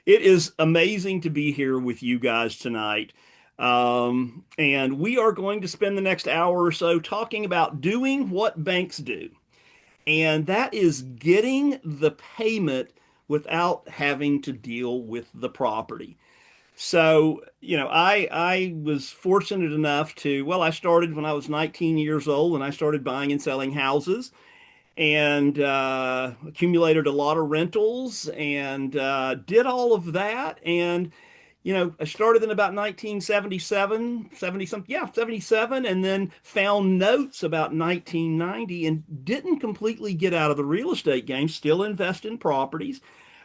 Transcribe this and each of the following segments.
It is amazing to be here with you guys tonight. And we are going to spend the next hour or so talking about doing what banks do. And that is getting the payment without having to deal with the property. So, I was fortunate enough to, well, I started when I was 19 years old and I started buying and selling houses and accumulated a lot of rentals and did all of that. And, I started in about 1977, 70 something, yeah, 77, and then found notes about 1990 and didn't completely get out of the real estate game, still invest in properties.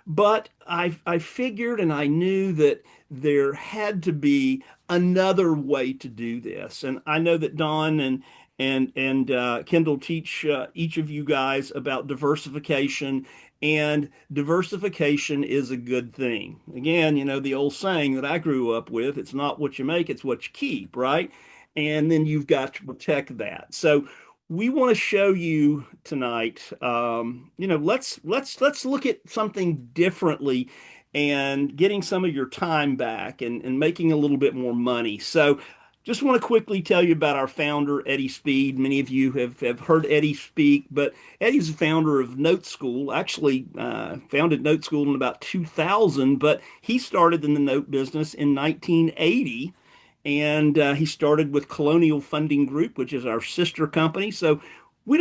But I figured and I knew that there had to be another way to do this. And I know that Don and Kendall teach each of you guys about diversification, and diversification is a good thing. Again, the old saying that I grew up with, it's not what you make, it's what you keep, right? And then you've got to protect that. So we want to show you tonight, let's look at something differently and getting some of your time back and making a little bit more money. So just want to quickly tell you about our founder, Eddie Speed. Many of you have heard Eddie speak, but Eddie's the founder of Note School, actually founded Note School in about 2000, but he started in the note business in 1980. And he started with Colonial Funding Group, which is our sister company. So we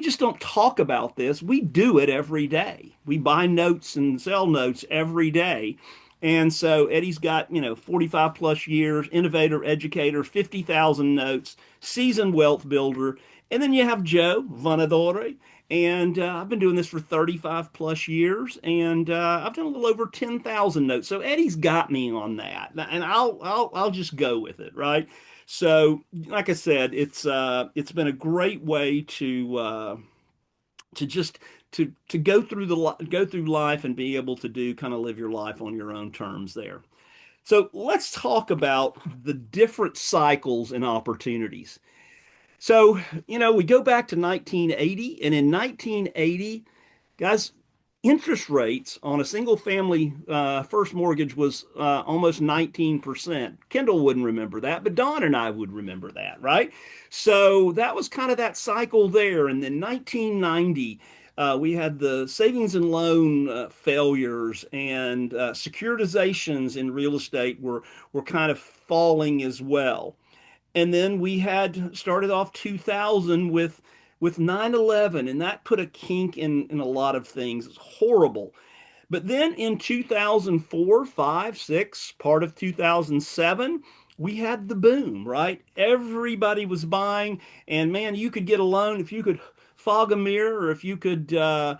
just don't talk about this. We do it every day. We buy notes and sell notes every day. And so Eddie's got, 45 plus years, innovator, educator, 50,000 notes, seasoned wealth builder. And then you have Joe Vanadore. And I've been doing this for 35 plus years, and I've done a little over 10,000 notes. So Eddie's got me on that, and I'll just go with it, right? So, like I said, it's been a great way to just to go through life and be able to do kind of live your life on your own terms there. So let's talk about the different cycles and opportunities. So, we go back to 1980, and in 1980, guys, interest rates on a single family first mortgage was almost 19%. Kendall wouldn't remember that, but Don and I would remember that, right? So that was kind of that cycle there. And then 1990, we had the savings and loan failures, and securitizations in real estate were kind of falling as well. And then we had started off 2000 with 9/11, and that put a kink in a lot of things. It's horrible. But then in 2004, 5, 6, part of 2007, we had the boom, right? Everybody was buying, and man, you could get a loan if you could fog a mirror, or if you could had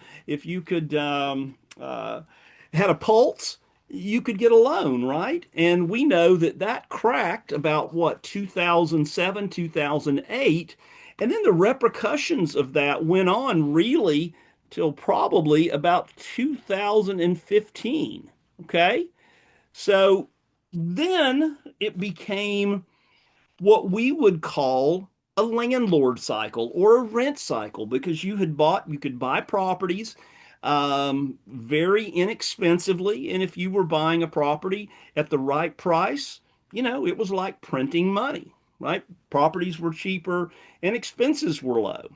a pulse, you could get a loan, right? And we know that that cracked about what, 2007, 2008, and then the repercussions of that went on really till probably about 2015. Okay. So then it became what we would call a landlord cycle or a rent cycle, because you could buy properties very inexpensively. And if you were buying a property at the right price, it was like printing money, right? Properties were cheaper and expenses were low.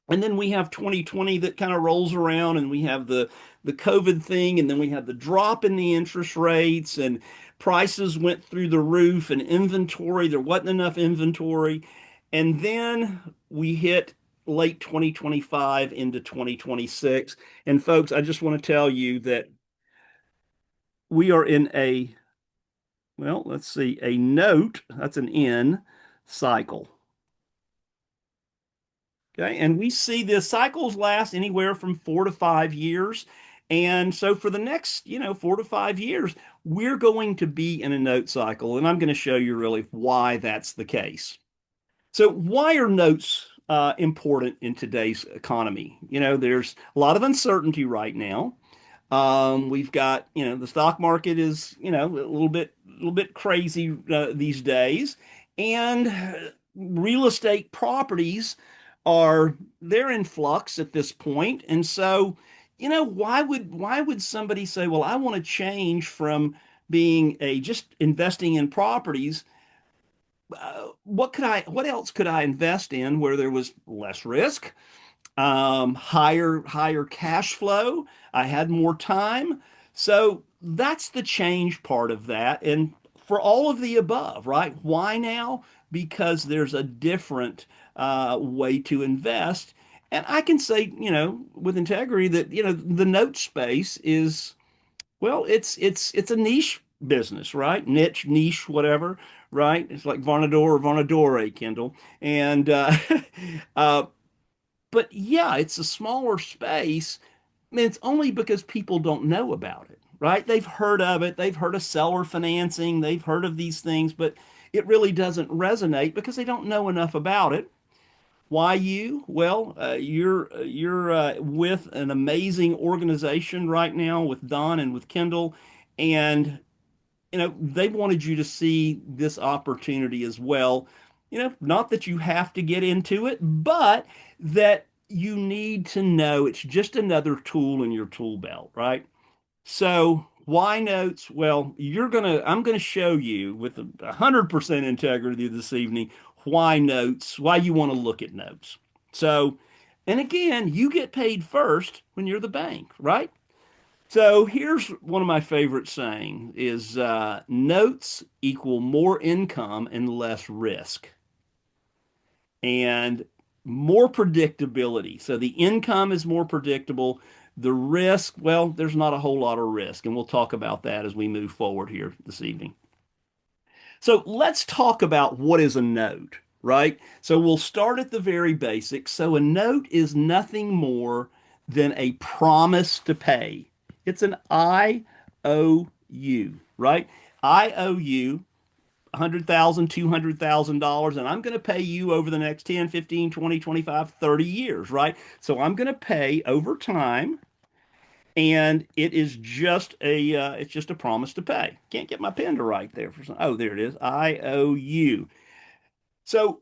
And then we have 2020 that kind of rolls around, and we have the COVID thing, and then we have the drop in the interest rates, and prices went through the roof, and inventory, there wasn't enough inventory. And then we hit late 2025 into 2026. And folks, I just want to tell you that we are in a, well, let's see, a note, that's an N cycle. Okay. And we see the cycles last anywhere from 4 to 5 years. And so for the next, 4 to 5 years, we're going to be in a note cycle. And I'm going to show you really why that's the case. So why are notes important in today's economy? There's a lot of uncertainty right now. We've got, the stock market is, a little bit crazy these days, and real estate properties they're in flux at this point, and so, why would somebody say, well, I want to change from being a just investing in properties? What else could I invest in where there was less risk, higher cash flow? I had more time. So that's the change part of that. And for all of the above, right? Why now? Because there's a different way to invest. And I can say, with integrity that, the note space is, well, it's a niche business, right? Niche, whatever, right? It's like Varnador or Varnadore, Kindle. And uh, but yeah, it's a smaller space. I mean, it's only because people don't know about it, right? They've heard of it, they've heard of seller financing, they've heard of these things, but it really doesn't resonate because they don't know enough about it. Why you? Well, you're with an amazing organization right now with Don and with Kendall, and they wanted you to see this opportunity as well. Not that you have to get into it, but that you need to know it's just another tool in your tool belt, right? So why notes? Well, I'm gonna show you with 100% integrity this evening why notes, why you want to look at notes. So, and again, you get paid first when you're the bank, right? So here's one of my favorite saying is notes equal more income and less risk and more predictability. So the income is more predictable. The risk, well, there's not a whole lot of risk. And we'll talk about that as we move forward here this evening. So let's talk about what is a note, right? So we'll start at the very basics. So a note is nothing more than a promise to pay. It's an IOU, right? I owe you 100,000, $200,000, and I'm going to pay you over the next 10, 15, 20, 25, 30 years, right? So I'm going to pay over time, and it's just a promise to pay. Can't get my pen to write there for some. Oh, there it is. IOU. So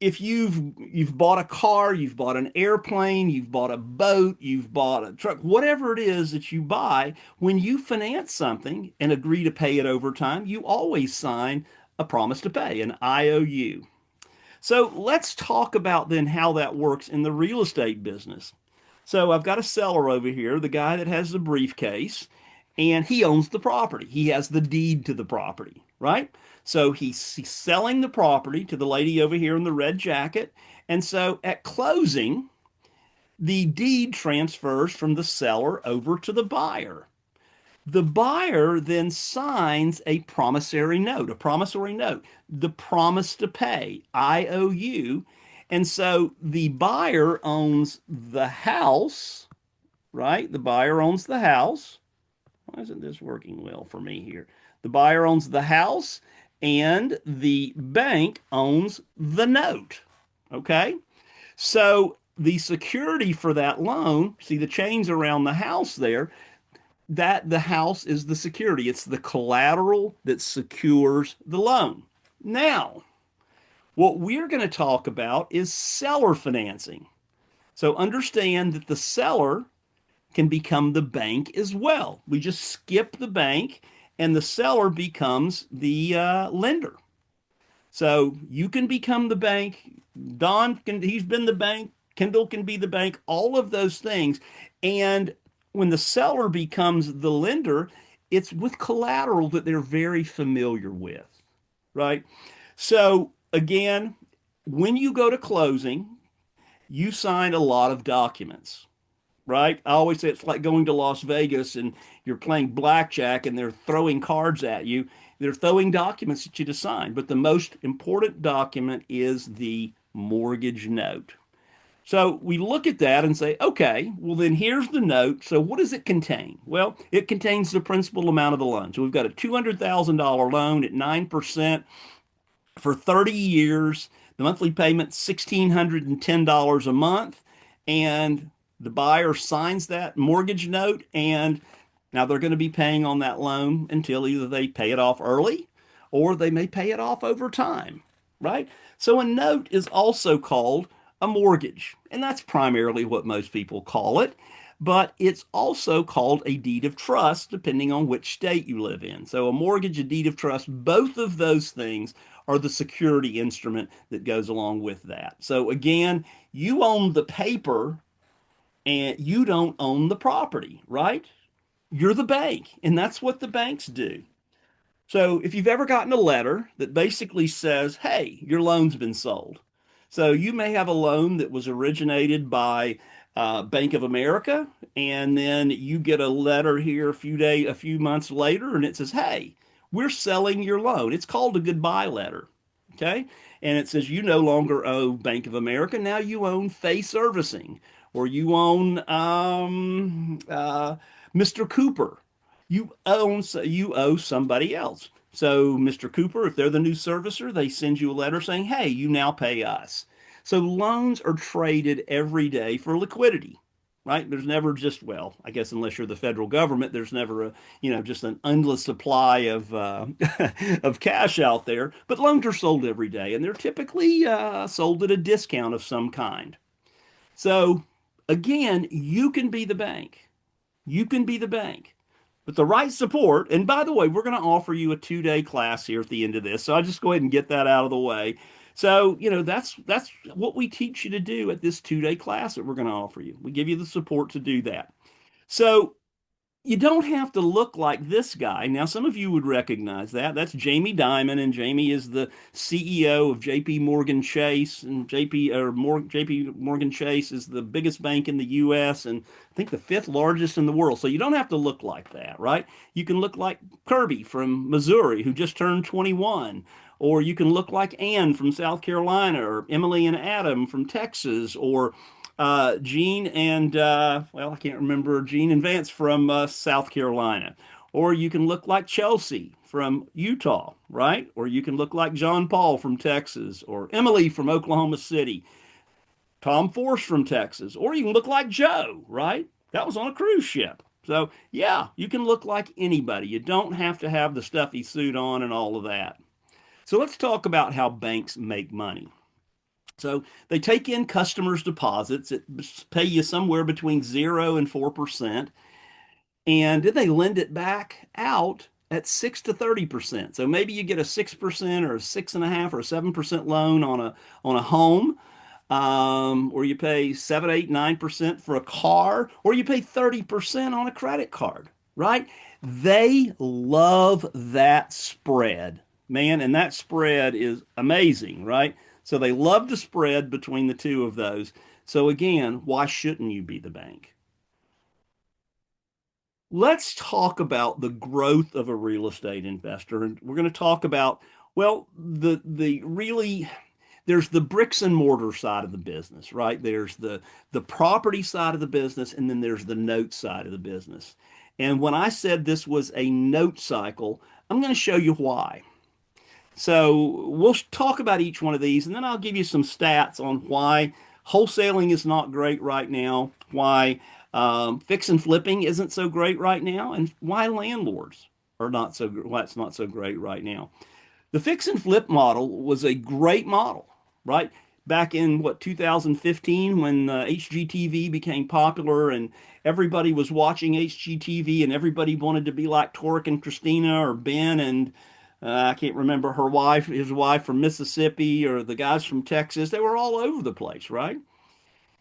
if you've bought a car, you've bought an airplane, you've bought a boat, you've bought a truck, whatever it is that you buy, when you finance something and agree to pay it over time, you always sign a promise to pay, an IOU. So let's talk about then how that works in the real estate business. So I've got a seller over here, the guy that has the briefcase, and he owns the property. He has the deed to the property, right? So he's selling the property to the lady over here in the red jacket. And so at closing, the deed transfers from the seller over to the buyer. The buyer then signs a promissory note, the promise to pay, IOU. And so the buyer owns the house, right? The buyer owns the house. Why isn't this working well for me here? The buyer owns the house and the bank owns the note. Okay. So the security for that loan, see the chains around the house there, that the house is the security. It's the collateral that secures the loan. Now, what we're going to talk about is seller financing. So understand that the seller can become the bank as well. We just skip the bank and the seller becomes the lender. So you can become the bank. He's been the bank. Kendall can be the bank, all of those things. And when the seller becomes the lender, it's with collateral that they're very familiar with, right? So again, when you go to closing, you sign a lot of documents, right? I always say it's like going to Las Vegas and you're playing blackjack and they're throwing cards at you. They're throwing documents at you to sign, but the most important document is the mortgage note. So we look at that and say, okay, well, then here's the note. So what does it contain? Well, it contains the principal amount of the loan. So we've got a $200,000 loan at 9% for 30 years. The monthly payment $1,610 a month. And the buyer signs that mortgage note. And now they're going to be paying on that loan until either they pay it off early or they may pay it off over time, right? So a note is also called a mortgage, and that's primarily what most people call it. but it's also called a deed of trust, depending on which state you live in. So a mortgage, a deed of trust, both of those things are the security instrument that goes along with that. So again, you own the paper and you don't own the property, right? You're the bank, and that's what the banks do. So if you've ever gotten a letter that basically says, hey, your loan's been sold. So you may have a loan that was originated by Bank of America, and then you get a letter here a few months later, and it says, hey, we're selling your loan. It's called a goodbye letter. Okay. And it says you no longer owe Bank of America. Now you own Fay Servicing, or you own Mr. Cooper. You owe somebody else. So Mr. Cooper, if they're the new servicer, they send you a letter saying, "Hey, you now pay us." So loans are traded every day for liquidity, right? There's never just, well, I guess unless you're the federal government, there's never just an endless supply of of cash out there. But loans are sold every day, and they're typically sold at a discount of some kind. So again, you can be the bank. You can be the bank. With the right support, and by the way, we're going to offer you a 2-day class here at the end of this. So I'll just go ahead and get that out of the way. So, that's what we teach you to do at this 2-day class that we're going to offer you. We give you the support to do that. So you don't have to look like this guy. Now, some of you would recognize that. That's Jamie Dimon, and Jamie is the CEO of JP Morgan Chase, and JP Morgan Chase is the biggest bank in the US and I think the fifth largest in the world. So you don't have to look like that, right? You can look like Kirby from Missouri, who just turned 21. Or you can look like Ann from South Carolina, or Emily and Adam from Texas, or Gene and well, I can't remember Gene and Vance from South Carolina. Or you can look like Chelsea from Utah, right? Or you can look like John Paul from Texas, or Emily from Oklahoma City, Tom Force from Texas, or you can look like Joe, right? That was on a cruise ship. So, yeah, you can look like anybody. You don't have to have the stuffy suit on and all of that. So, let's talk about how banks make money. So they take in customers' deposits that pay you somewhere between 0 and 4%, and then they lend it back out at 6 to 30%. So maybe you get a 6% or a 6.5 or a 7% loan on a home, or you pay 7, 8, 9% for a car, or you pay 30% on a credit card, right? They love that spread, man, and that spread is amazing, right? So they love the spread between the two of those. So again, why shouldn't you be the bank? Let's talk about the growth of a real estate investor. And we're going to talk about, well, the really there's the bricks and mortar side of the business, right? There's the property side of the business, and then there's the note side of the business. And when I said this was a note cycle, I'm going to show you why. So we'll talk about each one of these, and then I'll give you some stats on why wholesaling is not great right now, why fix and flipping isn't so great right now, and why landlords are not so why it's not so great right now. The fix and flip model was a great model, right? Back in what 2015 when HGTV became popular and everybody was watching HGTV and everybody wanted to be like Torek and Christina or Ben and I can't remember his wife from Mississippi or the guys from Texas. They were all over the place, right?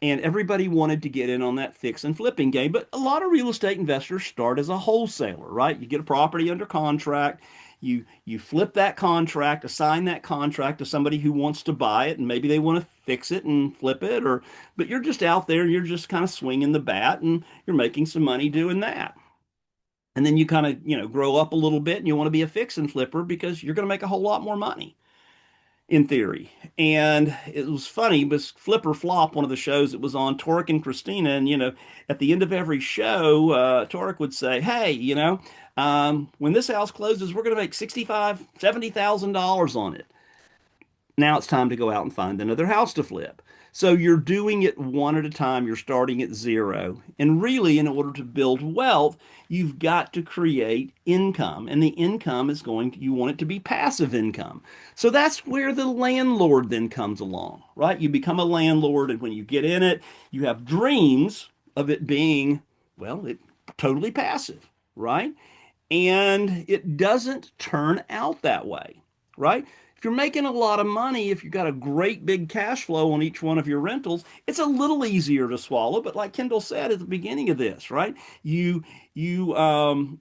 And everybody wanted to get in on that fix and flipping game. But a lot of real estate investors start as a wholesaler, right? You get a property under contract, you flip that contract, assign that contract to somebody who wants to buy it, and maybe they want to fix it and flip it, or but you're just out there, you're just kind of swinging the bat, and you're making some money doing that. And then you kind of, grow up a little bit, and you want to be a fix and flipper because you're going to make a whole lot more money in theory. And it was funny, but Flip or Flop, one of the shows that was on, Torek and Christina, and at the end of every show, Torek would say, "Hey, when this house closes, we're going to make 65, $70,000 on it. Now it's time to go out and find another house to flip." So you're doing it one at a time. You're starting at zero. And really, in order to build wealth, you've got to create income. And the income you want it to be passive income. So that's where the landlord then comes along, right? You become a landlord, and when you get in it, you have dreams of it being Well, it's totally passive, right? And it doesn't turn out that way, right? If you're making a lot of money, if you've got a great big cash flow on each one of your rentals, it's a little easier to swallow. But like Kendall said at the beginning of this, right? You can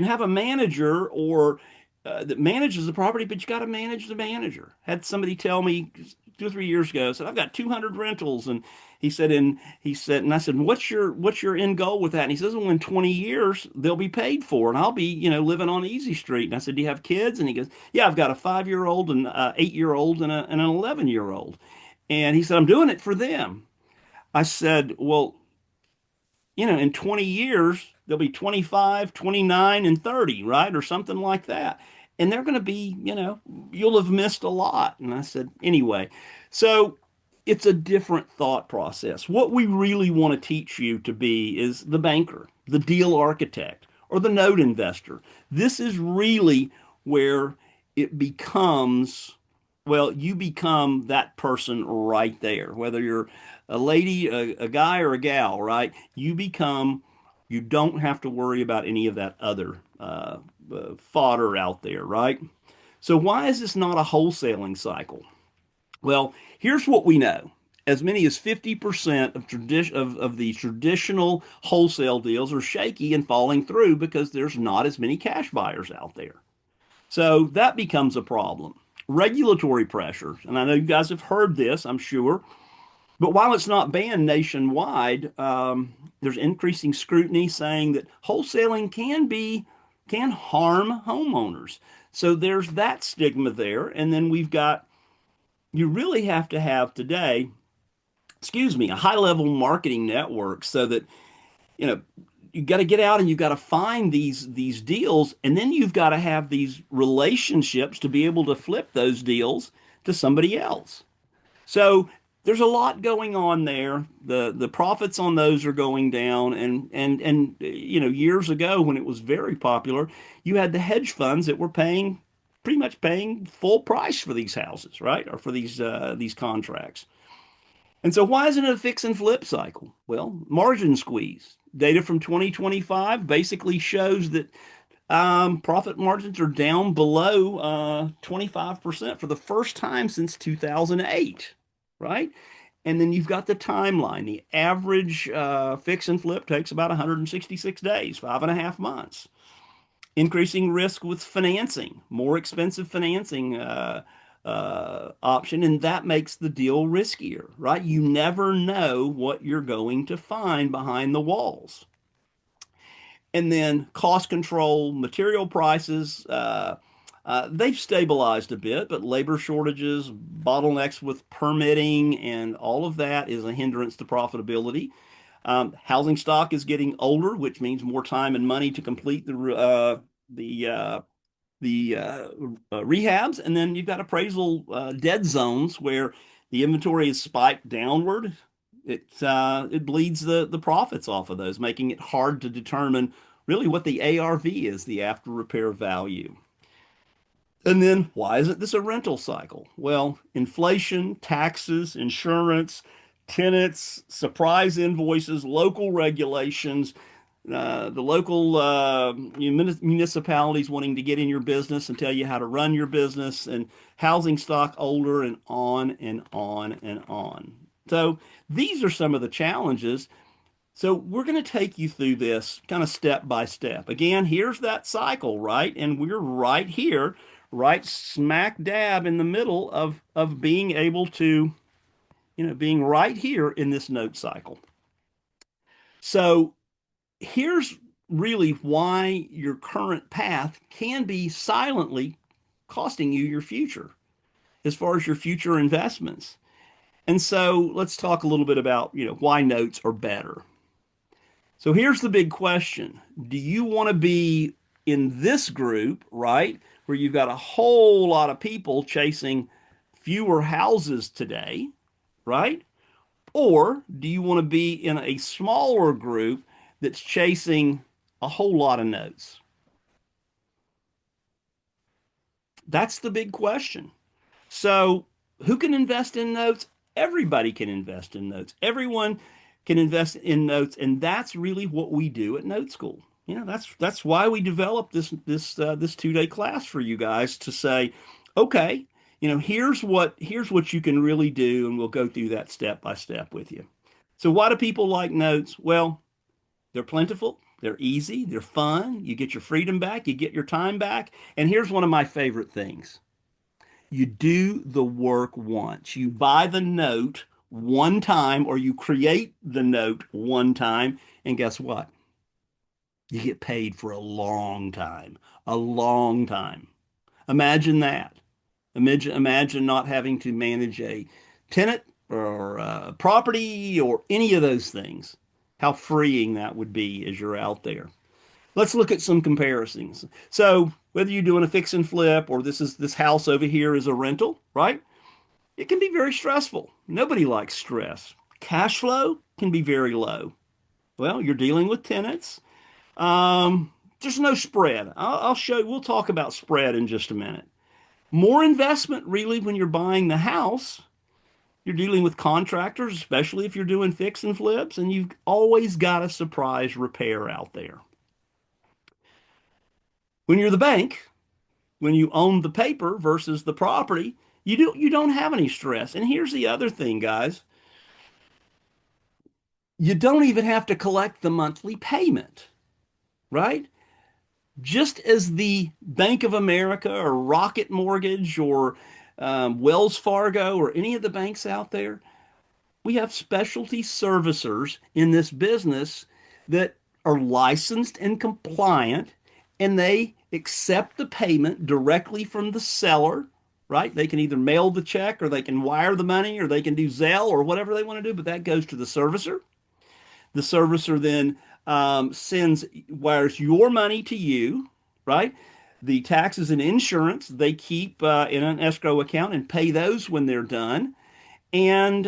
have a manager or that manages the property, but you got to manage the manager. Had somebody tell me 2 or 3 years ago, said I've got 200 rentals, and and I said, what's your end goal with that? And he says, well, in 20 years they'll be paid for, and I'll be living on Easy Street. And I said, do you have kids? And he goes, yeah, I've got a 5-year old and 8-year old and an 11-year old. And he said, I'm doing it for them. I said, well, in 20 years, they'll be 25, 29, and 30, right? Or something like that. And they're going to be, you'll have missed a lot. And I said, anyway, so it's a different thought process. What we really want to teach you to be is the banker, the deal architect, or the note investor. This is really where it becomes, well, you become that person right there, whether you're a lady, a guy, or a gal, right? You don't have to worry about any of that other fodder out there, right? So, why is this not a wholesaling cycle? Well, here's what we know. As many as 50% of the traditional wholesale deals are shaky and falling through because there's not as many cash buyers out there. So that becomes a problem. Regulatory pressures, and I know you guys have heard this, I'm sure, but while it's not banned nationwide, there's increasing scrutiny saying that wholesaling can harm homeowners. So there's that stigma there, and then you really have to have today, excuse me, a high level marketing network so that you know you got to get out and you've got to find these deals, and then you've got to have these relationships to be able to flip those deals to somebody else. So there's a lot going on there. The profits on those are going down, and years ago when it was very popular, you had the hedge funds that were paying pretty much paying full price for these houses, right? Or for these contracts. And so why isn't it a fix and flip cycle? Well, margin squeeze. Data from 2025 basically shows that profit margins are down below 25% for the first time since 2008, right? And then you've got the timeline. The average fix and flip takes about 166 days, 5.5 months. Increasing risk with financing, more expensive financing option, and that makes the deal riskier, right? You never know what you're going to find behind the walls. And then cost control, material prices, they've stabilized a bit, but labor shortages, bottlenecks with permitting, and all of that is a hindrance to profitability. Housing stock is getting older, which means more time and money to complete the uh, the rehabs, and then you've got appraisal dead zones where the inventory is spiked downward. It bleeds the profits off of those, making it hard to determine really what the ARV is, the after repair value. And then why isn't this a rental cycle? Well, inflation, taxes, insurance, tenants, surprise invoices, local regulations, the local municipalities wanting to get in your business and tell you how to run your business, and housing stock older, and on and on and on. So these are some of the challenges. So we're going to take you through this kind of step by step. Again, here's that cycle, right? And we're right here, right smack dab in the middle of being able to, being right here in this note cycle. So here's really why your current path can be silently costing you your future as far as your future investments. And so let's talk a little bit about, why notes are better. So here's the big question. Do you want to be in this group, right, where you've got a whole lot of people chasing fewer houses today, right? Or do you want to be in a smaller group that's chasing a whole lot of notes? That's the big question. So, who can invest in notes? Everybody can invest in notes. Everyone, can invest in notes, and that's really what we do at Note School. That's why we developed this 2 day class for you guys to say, okay, here's what you can really do, and we'll go through that step by step with you. So why do people like notes? Well, they're plentiful, they're easy, they're fun. You get your freedom back, you get your time back, and here's one of my favorite things. You do the work once. You buy the note one time, or you create the note one time, and guess what? You get paid for a long time. A long time. Imagine that. Imagine not having to manage a tenant or a property or any of those things. How freeing that would be as you're out there. Let's look at some comparisons. So, whether you're doing a fix and flip, or this house over here is a rental, right? It can be very stressful. Nobody likes stress. Cash flow can be very low. Well, you're dealing with tenants. There's no spread. I'll show you. We'll talk about spread in just a minute. More investment, really, when you're buying the house. You're dealing with contractors, especially if you're doing fix and flips, and you've always got a surprise repair out there. When you're the bank, when you own the paper versus the property, you don't have any stress. And here's the other thing, guys. You don't even have to collect the monthly payment, right? Just as the Bank of America or Rocket Mortgage or Wells Fargo or any of the banks out there, we have specialty servicers in this business that are licensed and compliant, and they accept the payment directly from the seller, right? They can either mail the check, or they can wire the money, or they can do Zelle or whatever they want to do, but that goes to the servicer. The servicer then wires your money to you, right? The taxes and insurance they keep in an escrow account and pay those when they're done. And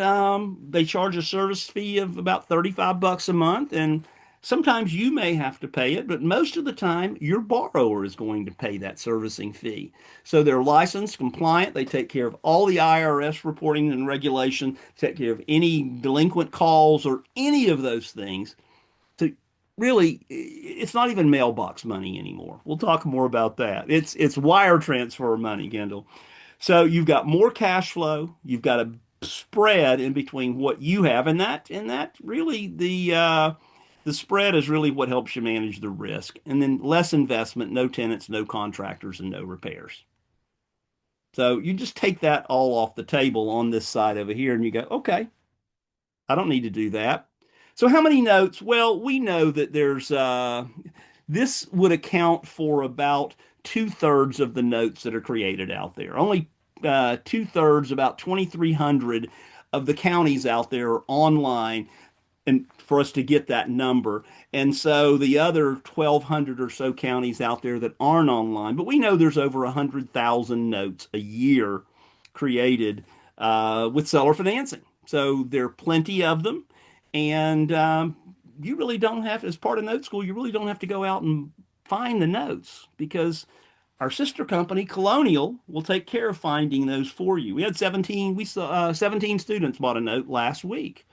they charge a service fee of about $35 a month. And sometimes you may have to pay it, but most of the time your borrower is going to pay that servicing fee. So they're licensed, compliant. They take care of all the IRS reporting and regulation, take care of any delinquent calls or any of those things. So really, it's not even mailbox money anymore. We'll talk more about that. It's wire transfer money, Kendall. So you've got more cash flow, you've got a spread in between what you have, and that really the spread is really what helps you manage the risk. And then less investment, no tenants, no contractors, and no repairs. So you just take that all off the table on this side over here, and you go, okay, I don't need to do that. So how many notes? Well, we know that this would account for about two-thirds of the notes that are created out there. Only two-thirds, about 2,300 of the counties out there are online, and for us to get that number. And so the other 1,200 or so counties out there that aren't online, but we know there's over 100,000 notes a year created with seller financing. So there are plenty of them. And you really don't have, as part of Note School, you really don't have to go out and find the notes, because our sister company, Colonial, will take care of finding those for you. We had 17 students bought a note last week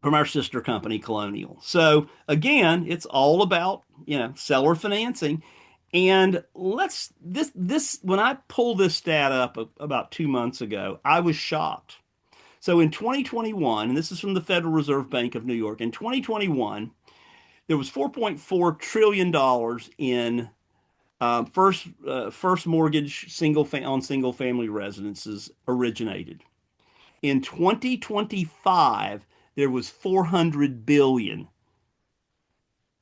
from our sister company, Colonial. So again, it's all about, seller financing. And when I pulled this stat up about 2 months ago, I was shocked. So in 2021, and this is from the Federal Reserve Bank of New York, in 2021, there was $4.4 trillion in first mortgage on single family residences originated. In 2025, there was 400 billion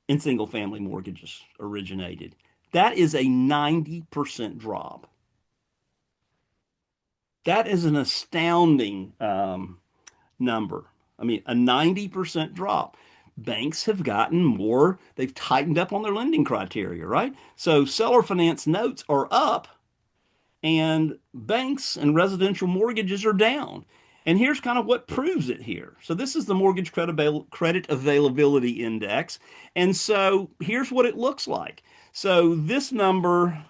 in single family mortgages originated. That is a 90% drop. That is an astounding number. I mean, a 90% drop. Banks have gotten more, they've tightened up on their lending criteria, right? So seller finance notes are up, and banks and residential mortgages are down. And here's kind of what proves it here. So this is the Mortgage Credit Availability Index. And so here's what it looks like. So this number,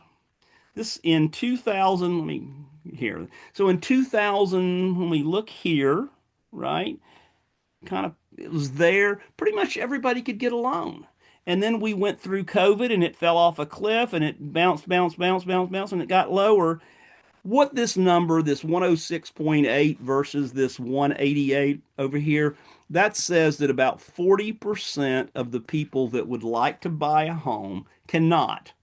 this in 2000, let me here. So in 2000, when we look here, right, kind of it was there. Pretty much everybody could get a loan. And then we went through COVID and it fell off a cliff and it bounced, bounced, bounced, bounced, bounced, and it got lower. What this number, this 106.8 versus this 188 over here, that says that about 40% of the people that would like to buy a home cannot.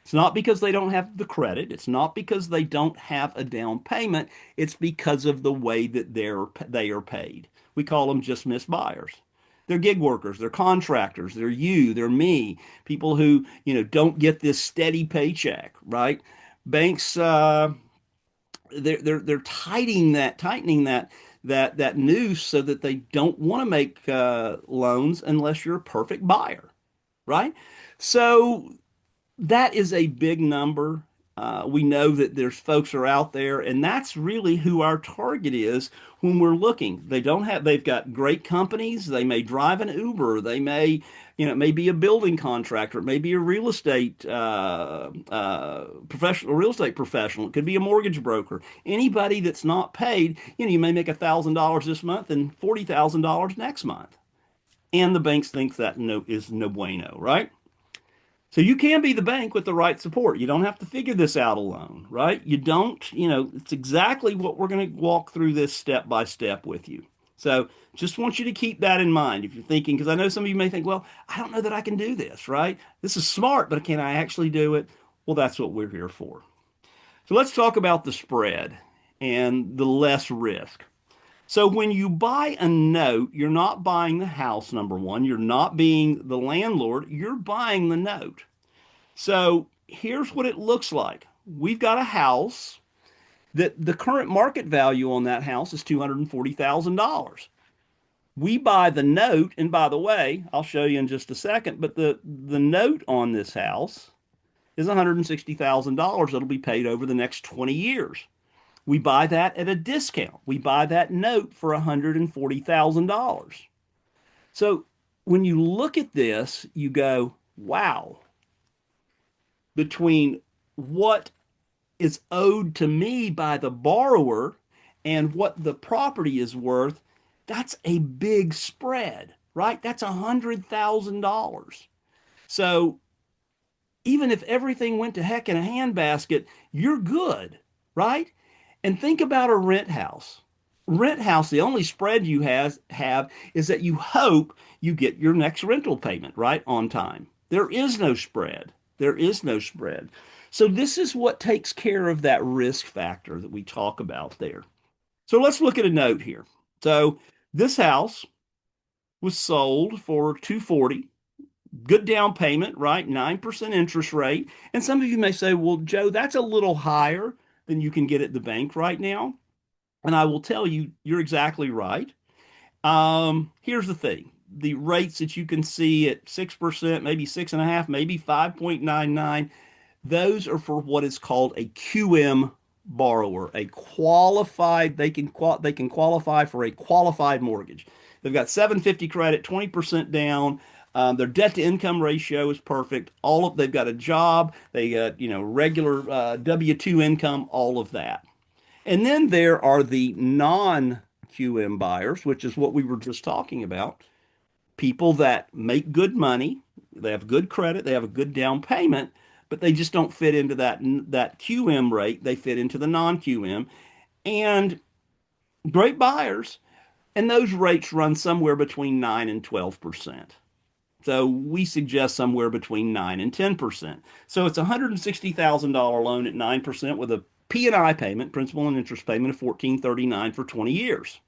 It's not because they don't have the credit. It's not because they don't have a down payment. It's because of the way that they are paid. We call them just missed buyers. They're gig workers, they're contractors, they're you, they're me, people who, don't get this steady paycheck, right? Banks they're tightening that noose so that they don't want to make loans unless you're a perfect buyer, right? So that is a big number. We know that there's folks are out there, and that's really who our target is when we're looking. They've got great companies. They may drive an Uber. They may, it may be a building contractor. It may be a real estate professional, real estate professional. It could be a mortgage broker. Anybody that's not paid, you may make $1,000 this month and $40,000 next month. And the banks think that no is no bueno, right? So you can be the bank with the right support. You don't have to figure this out alone, right? You don't, it's exactly what we're going to walk through this step by step with you. So just want you to keep that in mind if you're thinking, because I know some of you may think, well, I don't know that I can do this, right? This is smart, but can I actually do it? Well, that's what we're here for. So let's talk about the spread and the less risk. So when you buy a note, you're not buying the house, number one. You're not being the landlord. You're buying the note. So here's what it looks like. We've got a house that the current market value on that house is $240,000. We buy the note, and by the way, I'll show you in just a second, but the note on this house is $160,000 that'll be paid over the next 20 years. We buy that at a discount. We buy that note for $140,000. So when you look at this, you go, wow, between what is owed to me by the borrower and what the property is worth, that's a big spread, right? That's $100,000. So even if everything went to heck in a handbasket, you're good, right? And think about a rent house. Rent house, the only spread you have is that you hope you get your next rental payment right on time. There is no spread. There is no spread. So this is what takes care of that risk factor that we talk about there. So let's look at a note here. So this house was sold for 240. Good down payment, right? 9% interest rate. And some of you may say, well, Joe, that's a little higher than you can get at the bank right now. And I will tell you, you're exactly right. Here's the thing. The rates that you can see at 6%, maybe 6.5%, maybe 5.99, those are for what is called a QM borrower, a qualified, they can qualify for a qualified mortgage. They've got 750 credit, 20% down. Their debt to income ratio is perfect. They've got a job, they got regular W-2 income, all of that. And then there are the non-QM buyers, which is what we were just talking about. People that make good money, they have good credit, they have a good down payment, but they just don't fit into that QM rate. They fit into the non-QM. And great buyers, and those rates run somewhere between 9 and 12%. So we suggest somewhere between 9 and 10%. So it's a $160,000 loan at 9% with a P&I payment, principal and interest payment of $1,439 for 20 years.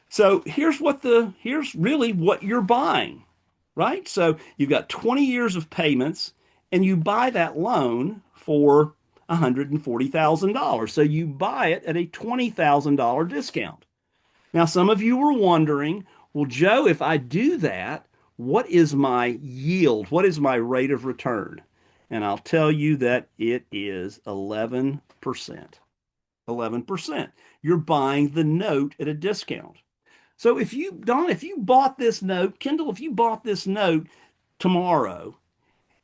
So here's really what you're buying, right? So you've got 20 years of payments and you buy that loan for $140,000. So you buy it at a $20,000 discount. Now, some of you were wondering, well, Joe, if I do that, what is my yield? What is my rate of return? And I'll tell you that it is 11%. 11%. You're buying the note at a discount. So if you bought this note, Kendall, if you bought this note tomorrow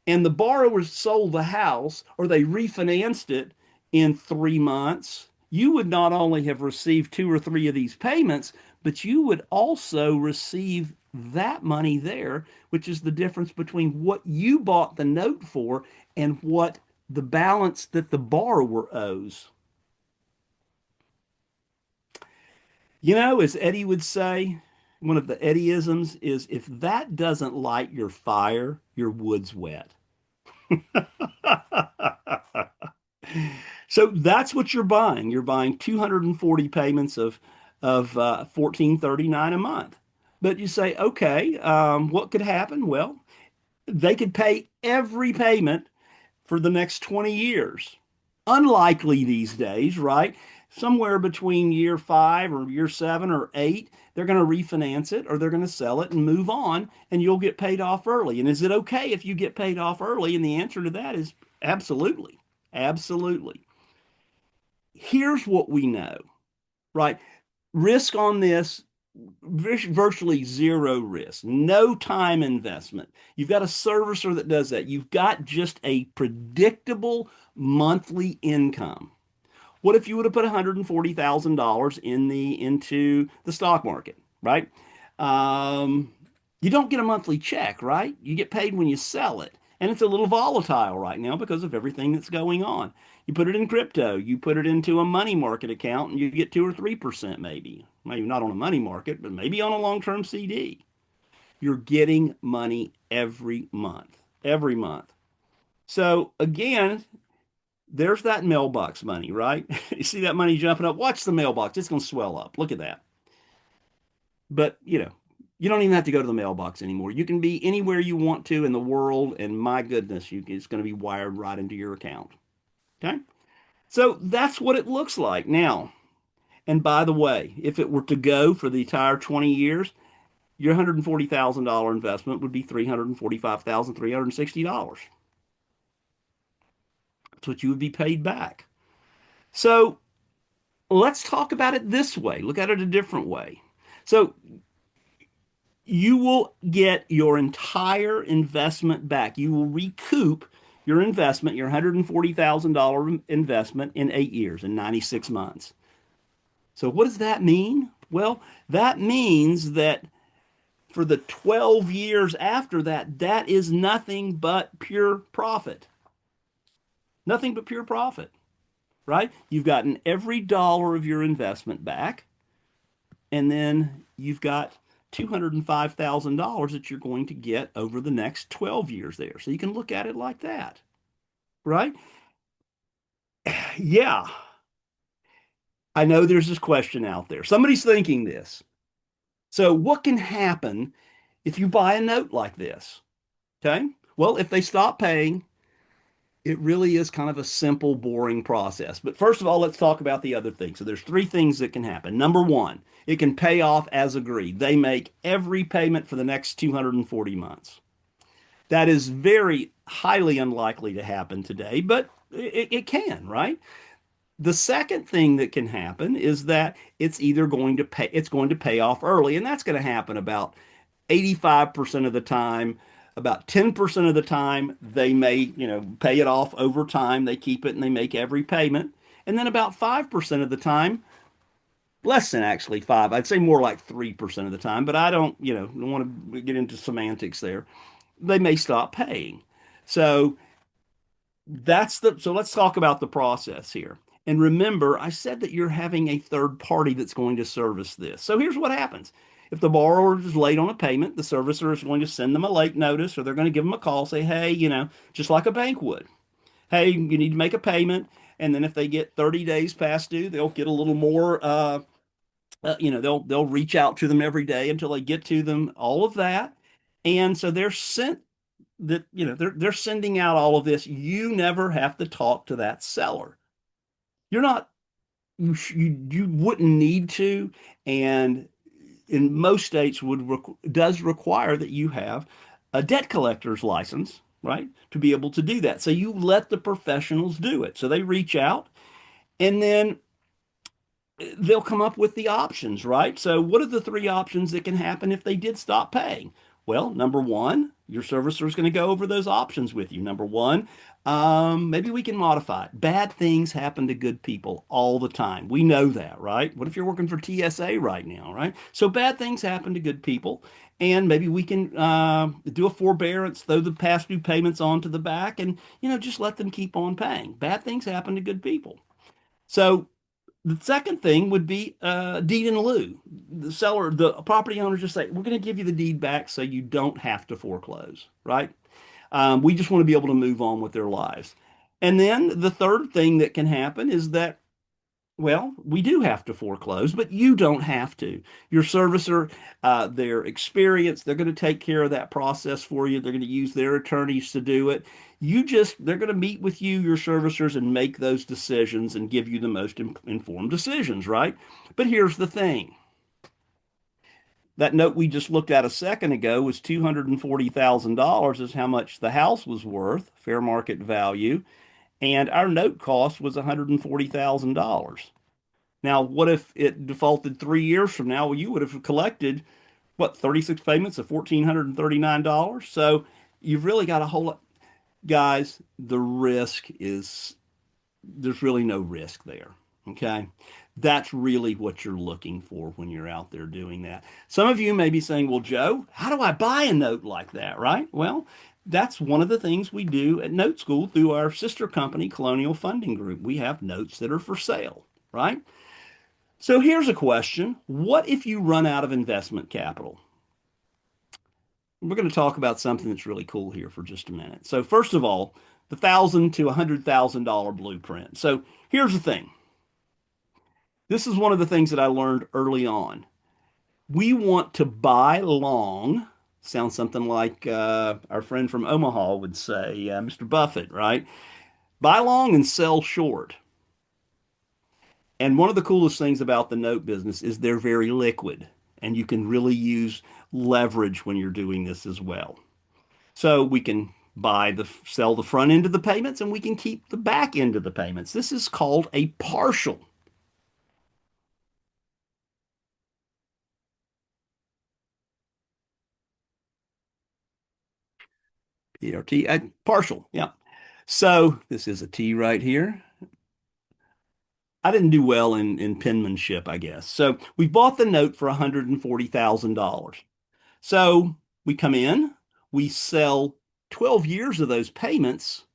and the borrowers sold the house or they refinanced it in 3 months, you would not only have received two or three of these payments, but you would also receive that money there, which is the difference between what you bought the note for and what the balance that the borrower owes. As Eddie would say, one of the Eddieisms is if that doesn't light your fire, your wood's wet. So that's what you're buying. You're buying 240 payments of 1439 a month. But you say, okay, what could happen? Well, they could pay every payment for the next 20 years. Unlikely these days, right? Somewhere between year 5 or year 7 or 8, they're going to refinance it or they're going to sell it and move on, and you'll get paid off early. And is it okay if you get paid off early? And the answer to that is absolutely. Absolutely. Here's what we know, right? Risk on this, virtually zero risk, no time investment. You've got a servicer that does that. You've got just a predictable monthly income. What if you would have put $140,000 into the stock market, right? Um, you don't get a monthly check, right? You get paid when you sell it. And it's a little volatile right now because of everything that's going on. You put it in crypto, you put it into a money market account, and you get 2 or 3% maybe. Maybe not on a money market, but maybe on a long-term CD. You're getting money every month, every month. So again, there's that mailbox money, right? You see that money jumping up. Watch the mailbox. It's going to swell up. Look at that. But, you don't even have to go to the mailbox anymore. You can be anywhere you want to in the world, and my goodness, it's going to be wired right into your account. Okay? So that's what it looks like now. And by the way, if it were to go for the entire 20 years, your $140,000 investment would be $345,360. That's what you would be paid back. So let's talk about it this way. Look at it a different way. So you will get your entire investment back. You will recoup your investment, your $140,000 investment in 8 years, in 96 months. So what does that mean? Well, that means that for the 12 years after that, that is nothing but pure profit. Nothing but pure profit, right? You've gotten every dollar of your investment back, and then you've got $205,000 that you're going to get over the next 12 years there. So you can look at it like that, right? Yeah, I know there's this question out there. Somebody's thinking this. So what can happen if you buy a note like this? Okay. Well, if they stop paying, it really is kind of a simple, boring process. But first of all, let's talk about the other things. So there's three things that can happen. Number one, it can pay off as agreed. They make every payment for the next 240 months. That is very highly unlikely to happen today, but it can, right? The second thing that can happen is that it's going to pay off early, and that's going to happen about 85% of the time. About 10% of the time, they may, pay it off over time. They keep it and they make every payment. And then about 5% of the time, less than actually five, I'd say more like 3% of the time, but I don't want to get into semantics there. They may stop paying. So so let's talk about the process here. And remember, I said that you're having a third party that's going to service this. So here's what happens. If the borrower is late on a payment, the servicer is going to send them a late notice, or they're going to give them a call, say, hey, just like a bank would. Hey, you need to make a payment. And then if they get 30 days past due, they'll get a little more, they'll reach out to them every day until they get to them, all of that. And so they're sending out all of this. You never have to talk to that seller. You're not you wouldn't need to, and in most states does require that you have a debt collector's license, right, to be able to do that. So you let the professionals do it. So they reach out, and then they'll come up with the options, right? So what are the three options that can happen if they did stop paying? Well, number one, your servicer is going to go over those options with you. Number one, maybe we can modify it. Bad things happen to good people all the time. We know that, right? What if you're working for TSA right now, right? So bad things happen to good people, and maybe we can do a forbearance, throw the past due payments onto the back, and just let them keep on paying. Bad things happen to good people. So the second thing would be deed in lieu. The property owners just say, we're going to give you the deed back so you don't have to foreclose, right? We just want to be able to move on with their lives. And then the third thing that can happen is that, well, we do have to foreclose, but you don't have to. Your servicer, their experience, they're going to take care of that process for you. They're going to use their attorneys to do it. They're going to meet with you, your servicers, and make those decisions and give you the most informed decisions, right? But here's the thing. That note we just looked at a second ago was $240,000 is how much the house was worth, fair market value, and our note cost was $140,000. Now, what if it defaulted 3 years from now? Well, you would have collected, what, 36 payments of $1,439? So you've really got a whole lot. Guys, there's really no risk there. Okay. That's really what you're looking for when you're out there doing that. Some of you may be saying, well, Joe, how do I buy a note like that? Right? Well, that's one of the things we do at Note School through our sister company, Colonial Funding Group. We have notes that are for sale, right? So here's a question. What if you run out of investment capital? We're going to talk about something that's really cool here for just a minute. So first of all, the $1,000 to $100,000 blueprint. So here's the thing. This is one of the things that I learned early on. We want to buy long. Sounds something like our friend from Omaha would say, Mr. Buffett, right? Buy long and sell short. And one of the coolest things about the note business is they're very liquid, and you can really use leverage when you're doing this as well. So we can sell the front end of the payments, and we can keep the back end of the payments. This is called a partial. PRT, partial, yeah. So this is a T right here. I didn't do well in penmanship, I guess. So we bought the note for $140,000. So we come in, we sell 12 years of those payments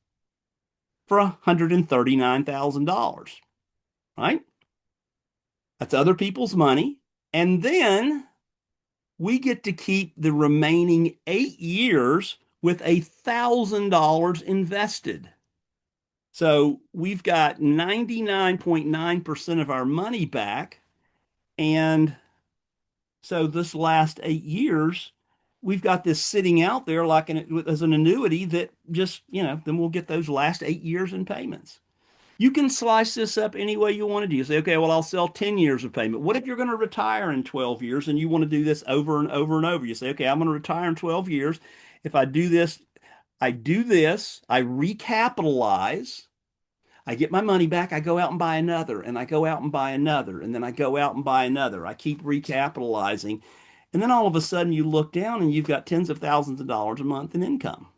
for $139,000, right? That's other people's money. And then we get to keep the remaining 8 years with $1,000 invested. So we've got 99.9% of our money back. And so this last 8 years, we've got this sitting out there like as an annuity that just, then we'll get those last 8 years in payments. You can slice this up any way you want to do. You say, okay, well, I'll sell 10 years of payment. What if you're going to retire in 12 years and you want to do this over and over and over? You say, okay, I'm going to retire in 12 years. If I do this, I recapitalize. I get my money back. I go out and buy another, and I go out and buy another, and then I go out and buy another. I keep recapitalizing. And then all of a sudden you look down and you've got tens of thousands of dollars a month in income.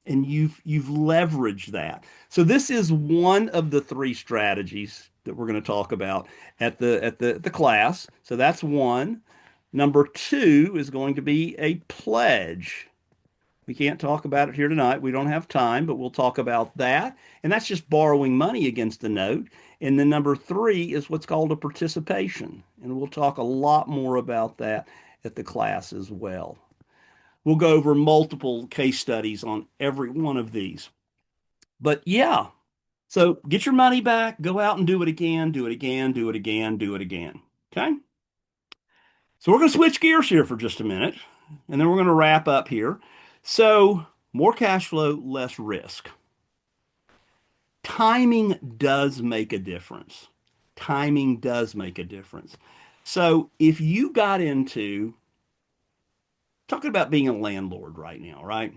And you've leveraged that. So this is one of the three strategies that we're going to talk about at the class. So that's one. Number two is going to be a pledge. We can't talk about it here tonight. We don't have time, but we'll talk about that. And that's just borrowing money against the note. And then number three is what's called a participation. And we'll talk a lot more about that at the class as well. We'll go over multiple case studies on every one of these. But yeah, so get your money back, go out and do it again, do it again, do it again, do it again. Okay? So we're going to switch gears here for just a minute, and then we're going to wrap up here. So more cash flow, less risk. Timing does make a difference. Timing does make a difference. So if you got into talking about being a landlord right now, right?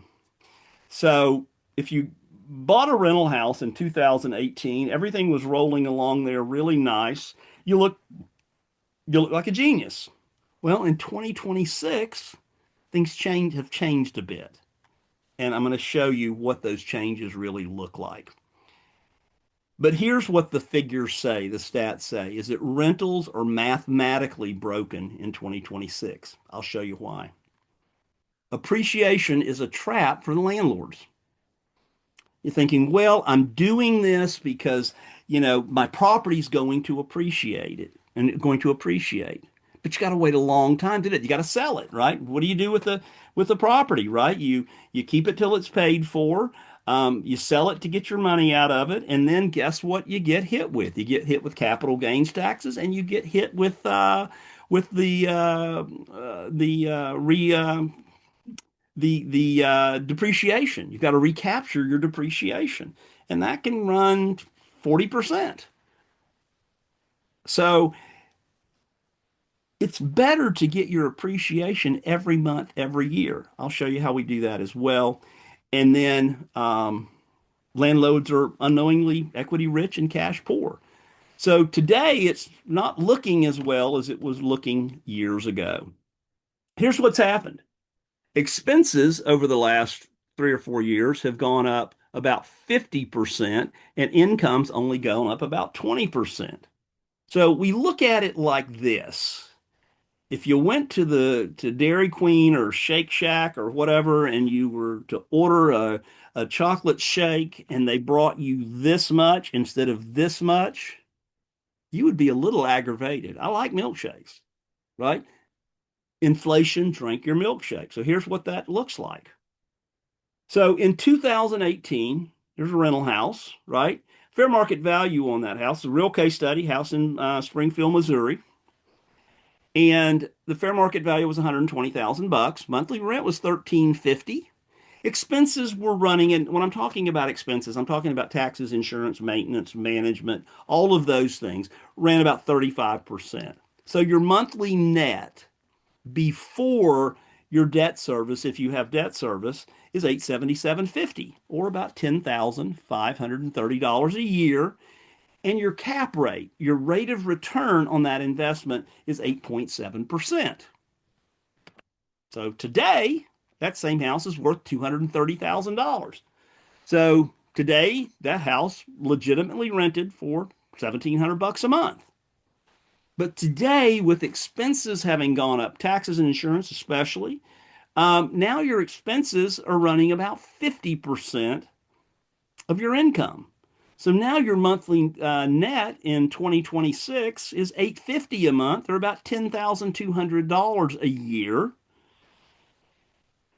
So if you bought a rental house in 2018, everything was rolling along there really nice. You look like a genius. Well, in 2026, things have changed a bit. And I'm going to show you what those changes really look like. But here's what the figures say, the stats say, is that rentals are mathematically broken in 2026. I'll show you why. Appreciation is a trap for the landlords. You're thinking, well, I'm doing this because, my property's going to appreciate it and going to appreciate. But you got to wait a long time to do it. You got to sell it, right? What do you do with the property, right? You keep it till it's paid for. You sell it to get your money out of it, and then guess what you get hit with? You get hit with capital gains taxes, and you get hit with the depreciation. You've got to recapture your depreciation, and that can run 40%. So it's better to get your appreciation every month, every year. I'll show you how we do that as well. And then landlords are unknowingly equity rich and cash poor. So today it's not looking as well as it was looking years ago. Here's what's happened. Expenses over the last 3 or 4 years have gone up about 50%, and income's only gone up about 20%. So we look at it like this. If you went to Dairy Queen or Shake Shack or whatever, and you were to order a chocolate shake and they brought you this much instead of this much, you would be a little aggravated. I like milkshakes, right? Inflation, drink your milkshake. So here's what that looks like. So in 2018, there's a rental house, right? Fair market value on that house, a real case study, house in Springfield, Missouri. And the fair market value was 120,000 bucks. Monthly rent was 1350. Expenses were running, and when I'm talking about expenses, I'm talking about taxes, insurance, maintenance, management, all of those things ran about 35%. So your monthly net before your debt service, if you have debt service, is 877.50 or about $10,530 a year. And your cap rate, your rate of return on that investment is 8.7%. So today, that same house is worth $230,000. So today, that house legitimately rented for 1,700 bucks a month. But today, with expenses having gone up, taxes and insurance especially, now your expenses are running about 50% of your income. So now your monthly net in 2026 is 850 a month, or about $10,200 a year,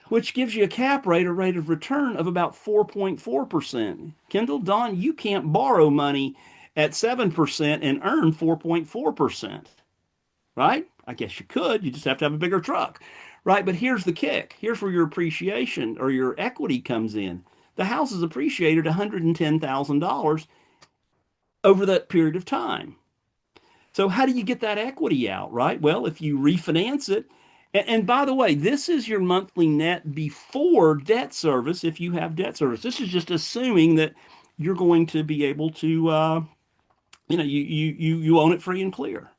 which gives you a cap rate or rate of return of about 4.4%. Kendall, Don, you can't borrow money at 7% and earn 4.4%, right? I guess you could. You just have to have a bigger truck, right? But here's the kick. Here's where your appreciation or your equity comes in. The house is appreciated $110,000 over that period of time. So how do you get that equity out, right? Well, if you refinance it, and by the way, this is your monthly net before debt service if you have debt service. This is just assuming that you're going to be able to, you own it free and clear.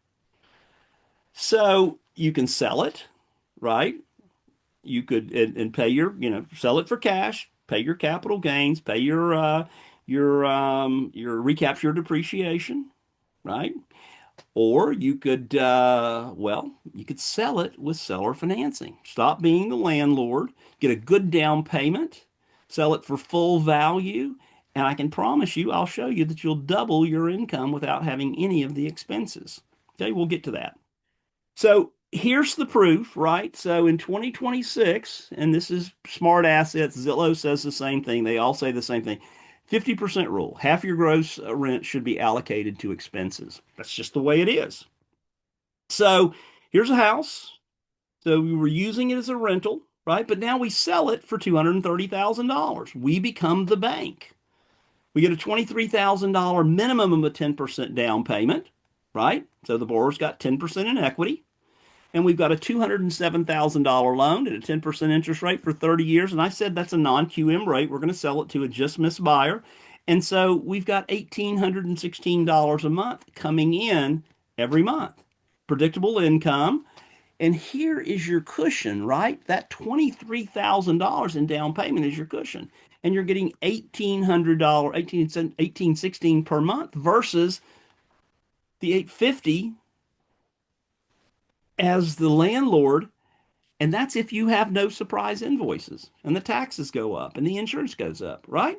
So you can sell it, right? You could and pay sell it for cash, pay your capital gains, pay your recapture depreciation, right? Or you could you could sell it with seller financing. Stop being the landlord, get a good down payment, sell it for full value, and I can promise you, I'll show you that you'll double your income without having any of the expenses. Okay, we'll get to that. So here's the proof, right? So in 2026, and this is Smart Assets, Zillow says the same thing. They all say the same thing. 50% rule. Half your gross rent should be allocated to expenses. That's just the way it is. So here's a house. So we were using it as a rental, right? But now we sell it for $230,000. We become the bank. We get a $23,000 minimum of a 10% down payment, right? So the borrower's got 10% in equity. And we've got a $207,000 loan at a 10% interest rate for 30 years. And I said that's a non-QM rate. We're going to sell it to a just miss buyer. And so we've got $1,816 a month coming in every month. Predictable income. And here is your cushion, right? That $23,000 in down payment is your cushion. And you're getting $1,800, 1816 per month versus the 850 as the landlord. And that's if you have no surprise invoices and the taxes go up and the insurance goes up, right?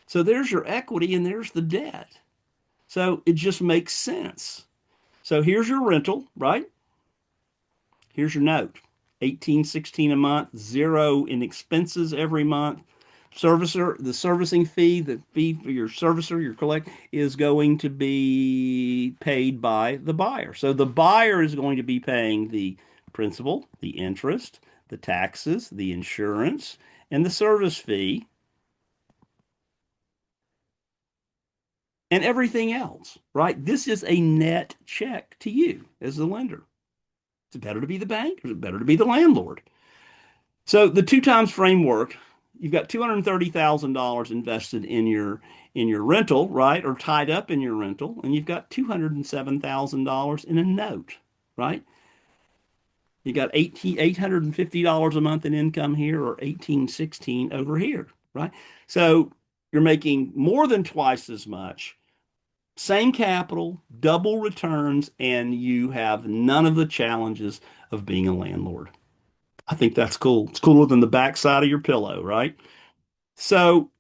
So there's your equity and there's the debt. So it just makes sense. So here's your rental, right? Here's your note. 1816 a month, zero in expenses every month. Servicer, the servicing fee, the fee for your servicer, your collect is going to be paid by the buyer. So the buyer is going to be paying the principal, the interest, the taxes, the insurance, and the service fee and everything else, right? This is a net check to you as the lender. Is it better to be the bank or is it better to be the landlord? So the two times framework, you've got $230,000 invested in your rental, right? Or tied up in your rental, and you've got $207,000 in a note, right? You got $850 a month in income here or 1816 over here, right? So you're making more than twice as much, same capital, double returns, and you have none of the challenges of being a landlord. I think that's cool. It's cooler than the backside of your pillow, right? So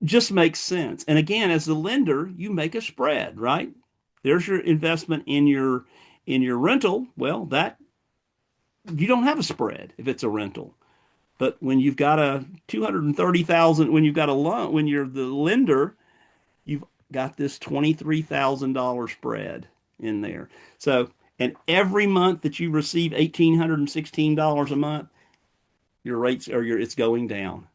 just makes sense. And again, as the lender, you make a spread, right? There's your investment in your rental. Well, that you don't have a spread if it's a rental. But when you've got a 230,000, when you've got a loan, when you're the lender, you've got this $23,000 spread in there. So, and every month that you receive $1,816 a month, your rates are your it's going down.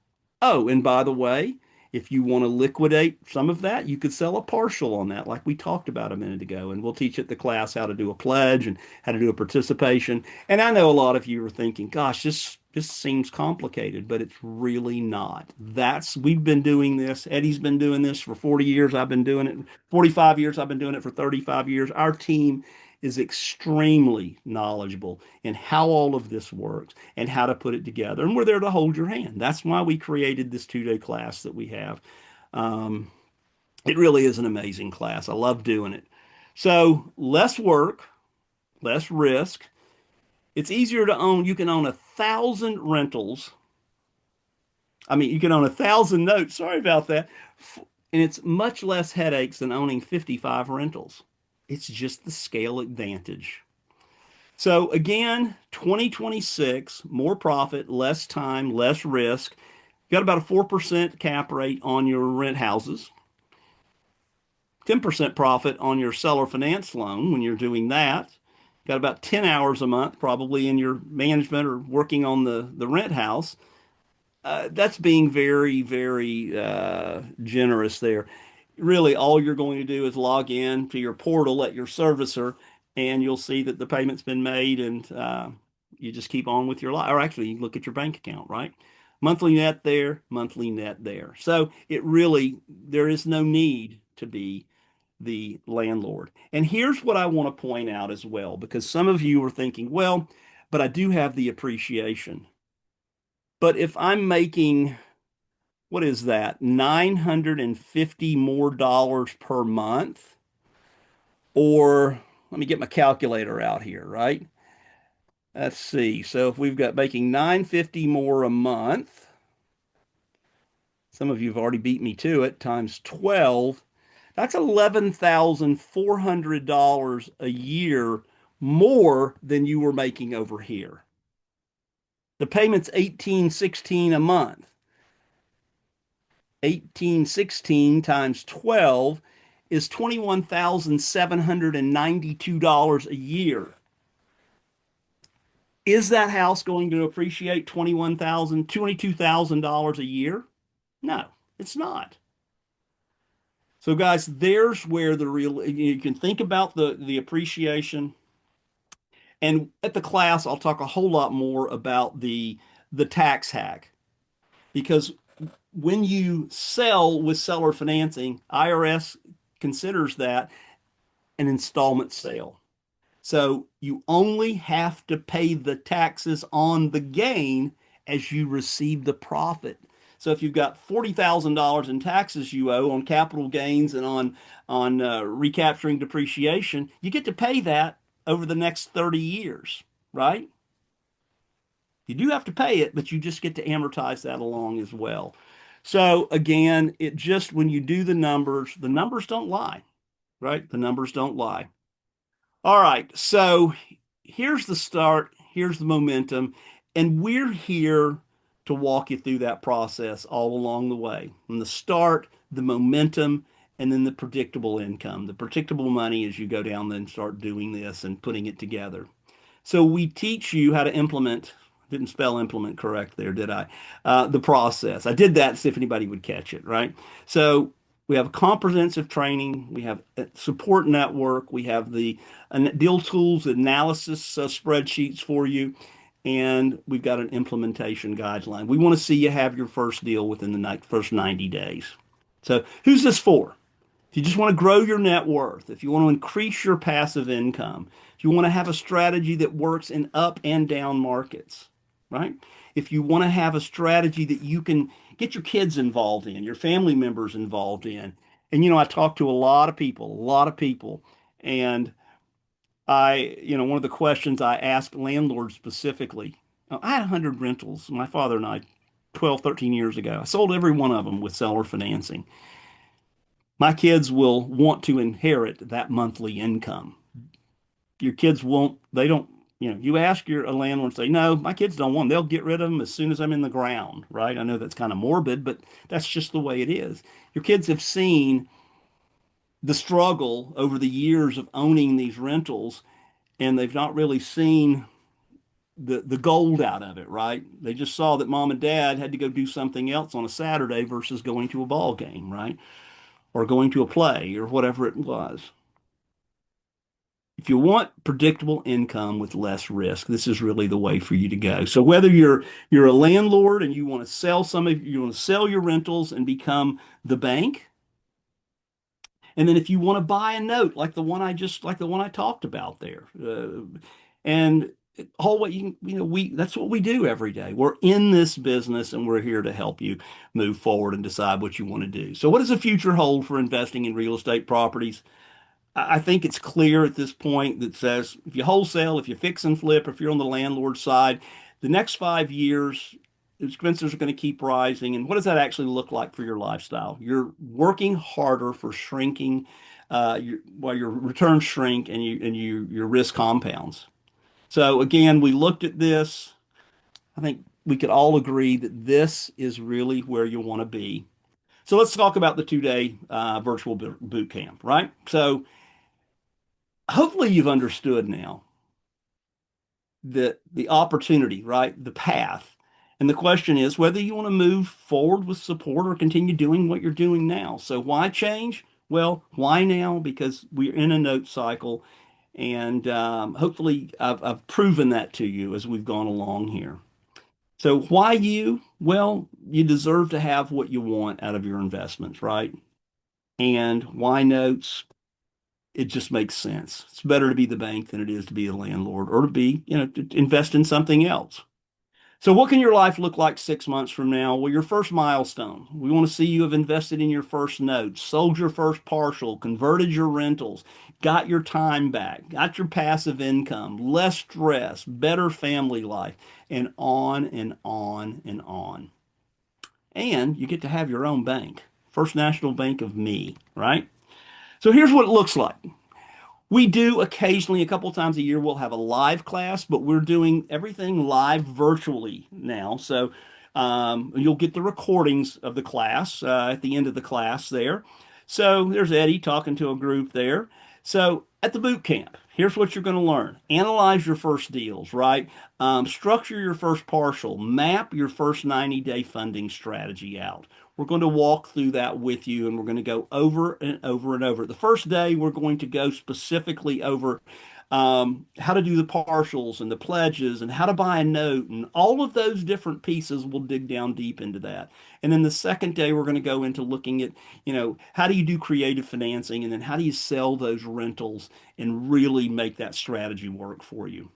Oh, and by the way, if you want to liquidate some of that, you could sell a partial on that, like we talked about a minute ago. And we'll teach at the class how to do a pledge and how to do a participation. And I know a lot of you are thinking, gosh, this seems complicated, but it's really not. That's we've been doing this. Eddie's been doing this for 40 years. I've been doing it 45 years. I've been doing it for 35 years. Our team is extremely knowledgeable in how all of this works and how to put it together. And we're there to hold your hand. That's why we created this 2 day class that we have. Um, it really is an amazing class. I love doing it. So less work, less risk. It's easier to own. You can own 1,000 rentals. I mean, you can own 1,000 notes. Sorry about that. And it's much less headaches than owning 55 rentals. It's just the scale advantage. So again, 2026, more profit, less time, less risk. You got about a 4% cap rate on your rent houses, 10% profit on your seller finance loan when you're doing that. Got about 10 hours a month probably in your management or working on the rent house. That's being very, very generous there. Really, all you're going to do is log in to your portal at your servicer, and you'll see that the payment's been made, and you just keep on with your life. Or actually, you can look at your bank account, right? Monthly net there, monthly net there. So it really, there is no need to be the landlord. And here's what I want to point out as well, because some of you are thinking, well, but I do have the appreciation. But if I'm making, what is that, 950 more dollars per month, or let me get my calculator out here, right? Let's see. So if we've got making 950 more a month, some of you have already beat me to it, times 12, that's $11,400 a year more than you were making over here. The payment's 1816 a month. 1816 times 12 is $21,792 a year. Is that house going to appreciate $22,000 a year? No, it's not. So guys, there's where the real you can think about the appreciation. And at the class, I'll talk a whole lot more about the tax hack because when you sell with seller financing, IRS considers that an installment sale. So you only have to pay the taxes on the gain as you receive the profit. So if you've got $40,000 in taxes you owe on capital gains and on recapturing depreciation, you get to pay that over the next 30 years, right? You do have to pay it, but you just get to amortize that along as well. So again, it just when you do the numbers don't lie, right? The numbers don't lie. All right, so here's the start, here's the momentum, and we're here to walk you through that process all along the way. From the start, the momentum, and then the predictable income, the predictable money as you go down and start doing this and putting it together. So we teach you how to implement. Didn't spell implement correct there, did I? The process. I did that to see if anybody would catch it, right? So we have comprehensive training. We have a support network. We have the deal tools, analysis spreadsheets for you, and we've got an implementation guideline. We want to see you have your first deal within the first 90 days. So who's this for? If you just want to grow your net worth, if you want to increase your passive income, if you want to have a strategy that works in up and down markets, right? If you want to have a strategy that you can get your kids involved in, your family members involved in. And I talk to a lot of people, and one of the questions I ask landlords specifically, I had 100 rentals, my father and I, 12, 13 years ago. I sold every one of them with seller financing. My kids will want to inherit that monthly income. Your kids won't, they don't, you ask a landlord and say, no, my kids don't want them. They'll get rid of them as soon as I'm in the ground, right? I know that's kind of morbid, but that's just the way it is. Your kids have seen the struggle over the years of owning these rentals, and they've not really seen the gold out of it, right? They just saw that mom and dad had to go do something else on a Saturday versus going to a ball game, right? Or going to a play or whatever it was. If you want predictable income with less risk, this is really the way for you to go. So whether you're a landlord and you want to you want to sell your rentals and become the bank, and then if you want to buy a note like the one I talked about there, and all what we that's what we do every day. We're in this business and we're here to help you move forward and decide what you want to do. So what does the future hold for investing in real estate properties? I think it's clear at this point that says if you wholesale, if you fix and flip, if you're on the landlord side, the next 5 years, expenses are going to keep rising. And what does that actually look like for your lifestyle? You're working harder for shrinking, while your returns shrink and your risk compounds. So again, we looked at this. I think we could all agree that this is really where you want to be. So let's talk about the 2-day virtual boot camp, right? So hopefully you've understood now the opportunity, right? The path. And the question is whether you want to move forward with support or continue doing what you're doing now. So why change? Well, why now? Because we're in a note cycle, and hopefully I've proven that to you as we've gone along here. So why you? Well, you deserve to have what you want out of your investments, right? And why notes? It just makes sense. It's better to be the bank than it is to be a landlord or to be, to invest in something else. So what can your life look like 6 months from now? Well, your first milestone. We want to see you have invested in your first note, sold your first partial, converted your rentals, got your time back, got your passive income, less stress, better family life, and on and on and on. And you get to have your own bank. First National Bank of me, right? So here's what it looks like. We do occasionally, a couple times a year, we'll have a live class, but we're doing everything live virtually now. So you'll get the recordings of the class at the end of the class there. So there's Eddie talking to a group there. So at the boot camp, here's what you're going to learn. Analyze your first deals, right? Structure your first partial. Map your first 90-day funding strategy out. We're going to walk through that with you, and we're going to go over and over and over. The first day, we're going to go specifically over how to do the partials and the pledges and how to buy a note and all of those different pieces. We'll dig down deep into that. And then the second day, we're going to go into looking at, how do you do creative financing and then how do you sell those rentals and really make that strategy work for you.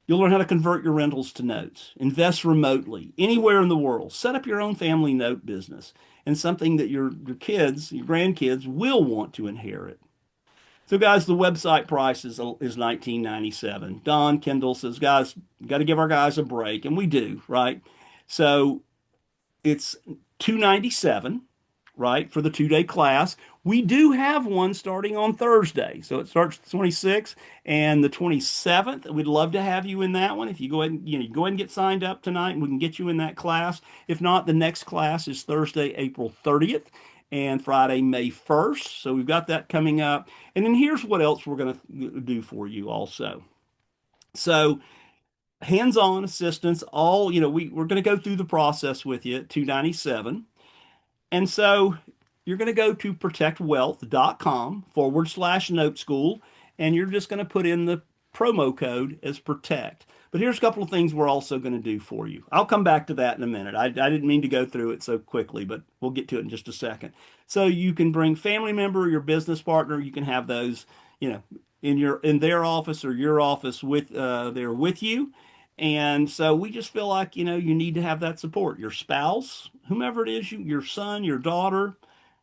You'll learn how to convert your rentals to notes, invest remotely, anywhere in the world, set up your own family note business, and something that your kids, your grandkids will want to inherit. So, guys, the website price is 1997. Don Kendall says, guys, got to give our guys a break, and we do, right? So it's 297, right, for the 2-day class. We do have one starting on Thursday. So it starts the 26th and the 27th. We'd love to have you in that one. If you go ahead and go ahead and get signed up tonight and we can get you in that class. If not, the next class is Thursday, April 30th and Friday, May 1st. So we've got that coming up. And then here's what else we're going to do for you also. So hands-on assistance, all, we're going to go through the process with you at 297. And so you're going to go to protectwealth.com/note school, and you're just going to put in the promo code as protect. But here's a couple of things we're also going to do for you. I'll come back to that in a minute. I didn't mean to go through it so quickly, but we'll get to it in just a second. So you can bring family member or your business partner. You can have those, in their office or your office with there with you. And so we just feel like, you need to have that support. Your spouse, whomever it is, your son, your daughter,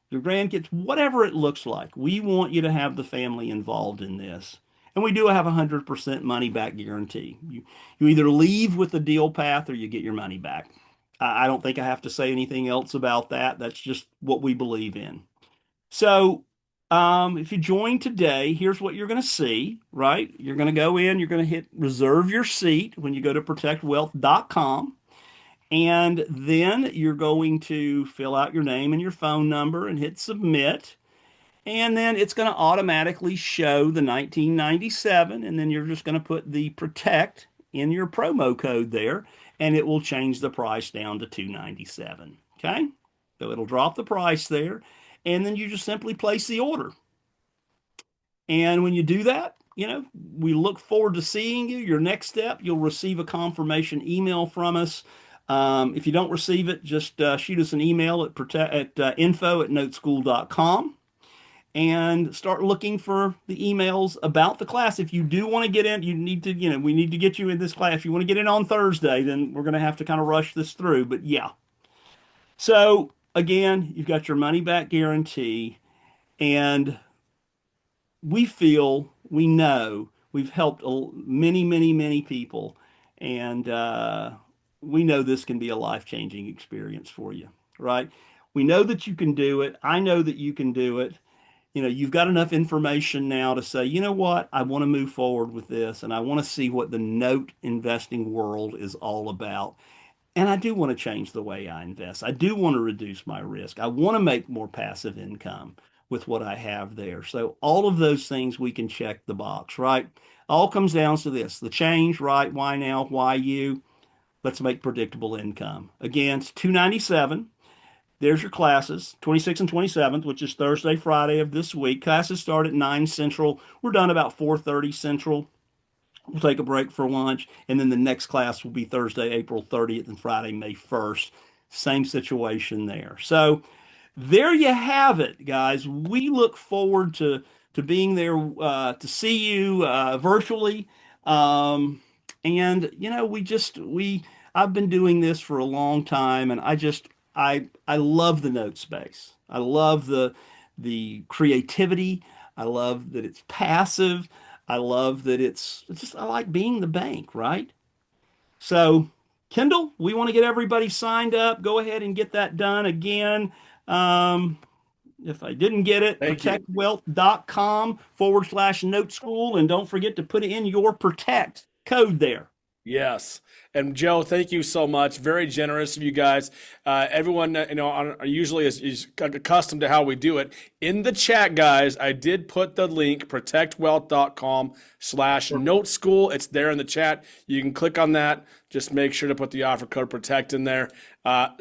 your grandkids, whatever it looks like. We want you to have the family involved in this. And we do have a 100% money back guarantee. You either leave with the deal path or you get your money back. I don't think I have to say anything else about that. That's just what we believe in. So if you join today, here's what you're going to see, right? You're going to go in, you're going to hit reserve your seat when you go to protectwealth.com. And then you're going to fill out your name and your phone number and hit submit. And then it's going to automatically show the 1997. And then you're just going to put the protect in your promo code there. And it will change the price down to 297. Okay. So it'll drop the price there. And then you just simply place the order. And when you do that, we look forward to seeing you. Your next step, you'll receive a confirmation email from us. If you don't receive it, just shoot us an email at info@noteschool.com and start looking for the emails about the class. If you do want to get in, you need to, we need to get you in this class. If you want to get in on Thursday, then we're going to have to kind of rush this through. But yeah. So again, you've got your money back guarantee, and we know we've helped many, many, many people, and we know this can be a life-changing experience for you, right? We know that you can do it. I know that you can do it. You've got enough information now to say, you know what, I want to move forward with this, and I want to see what the note investing world is all about. And I do want to change the way I invest. I do want to reduce my risk. I want to make more passive income with what I have there. So all of those things we can check the box, right? All comes down to this, the change, right? Why now? Why you? Let's make predictable income. Again, it's 297. There's your classes, 26th and 27th, which is Thursday, Friday of this week. Classes start at 9 Central. We're done about 4:30 Central. We'll take a break for lunch, and then the next class will be Thursday, April 30th, and Friday, May 1st. Same situation there. So there you have it, guys. We look forward to being there to see you virtually. And I've been doing this for a long time, and I love the note space. I love the creativity. I love that it's passive. I love that I like being the bank, right? So, Kendall, we want to get everybody signed up. Go ahead and get that done again. Um, if I didn't get it, Thank you. protectwealth.com/note school. And don't forget to put in your protect code there. Yes. And Joe, thank you so much. Very generous of you guys. Everyone, usually is accustomed to how we do it. In the chat, guys, I did put the link, protectwealth.com/note school. It's there in the chat. You can click on that, just make sure to put the offer code protect in there.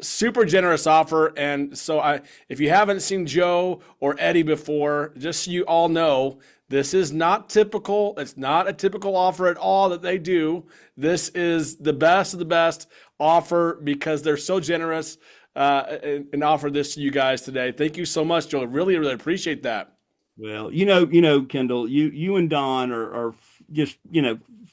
Super generous offer. And so if you haven't seen Joe or Eddie before, just so you all know, this is not typical. It's not a typical offer at all that they do. This is the best of the best offer because they're so generous and offer this to you guys today. Thank you so much, Joe. Really, really appreciate that. Well, Kendall, you and Don are just,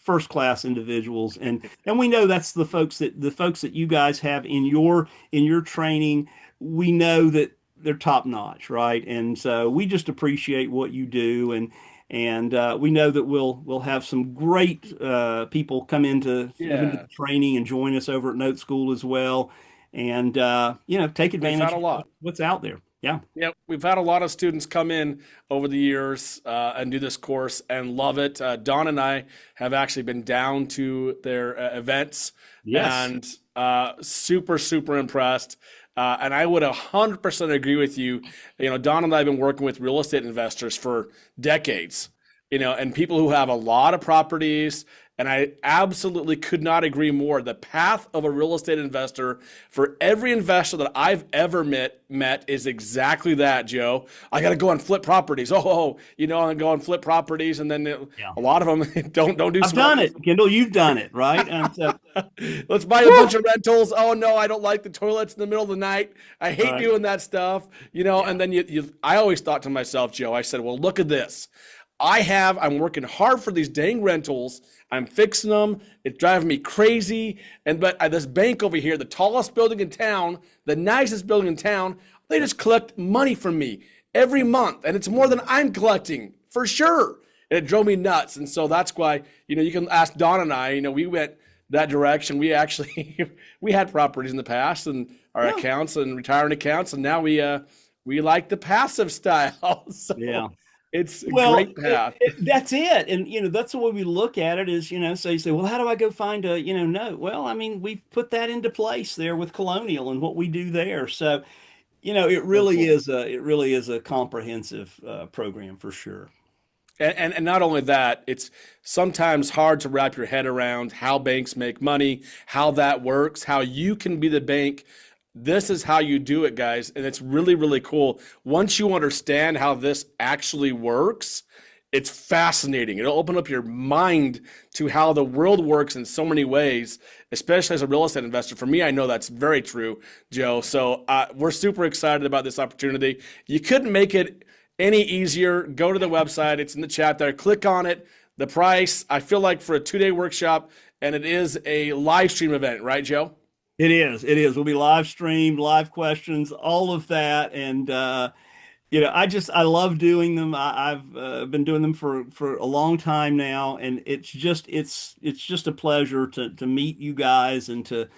first class individuals, and we know that's the folks that you guys have in your training. We know that they're top notch, right? And so we just appreciate what you do, and we know that we'll have some great people come into Yeah, the training and join us over at Note School as well, and take we've had advantage a of lot. what's out there. Yeah. Yeah, we've had a lot of students come in over the years and do this course and love it. Don and I have actually been down to their events Yes. and super, super impressed. And I would 100% agree with you. You know, Don and I have been working with real estate investors for decades, and people who have a lot of properties. And I absolutely could not agree more. The path of a real estate investor for every investor that I've ever met is exactly that, Joe. I got to go and flip properties. And go and flip properties, and then Yeah. a lot of them don't do I've smart. done it, Kendall. You've done it, right? And so, Let's buy a bunch whew, of rentals. Oh no, I don't like the toilets in the middle of the night. I hate right. doing that stuff. Yeah. And then I always thought to myself, Joe, I said, well, look at this. I'm working hard for these dang rentals. I'm fixing them. It's driving me crazy. But this bank over here, the tallest building in town, the nicest building in town, they just collect money from me every month. And it's more than I'm collecting for sure. And it drove me nuts. And so that's why, you can ask Don and I, we went that direction. We actually, we had properties in the past and our Yeah. accounts and retirement accounts. And now we like the passive style. Yeah. So it's a Well, great path. that's it. And, that's the way we look at it is, so you say, well, how do I go find a, note? Well, I mean, we put that into place there with Colonial and what we do there. So, it So really cool. is a comprehensive program for sure. And not only that, it's sometimes hard to wrap your head around how banks make money, how that works, how you can be the bank. This is how you do it, guys. And it's really, really cool. Once you understand how this actually works, it's fascinating. It'll open up your mind to how the world works in so many ways, especially as a real estate investor. For me, I know that's very true, Joe. So we're super excited about this opportunity. You couldn't make it any easier. Go to the website. It's in the chat there. Click on it. The price, I feel like for a 2-day workshop, and it is a live stream event, right, Joe? It is. It is. We'll be live streamed, live questions, all of that. And, I love doing them. I've been doing them for a long time now, and it's just a pleasure to meet you guys and to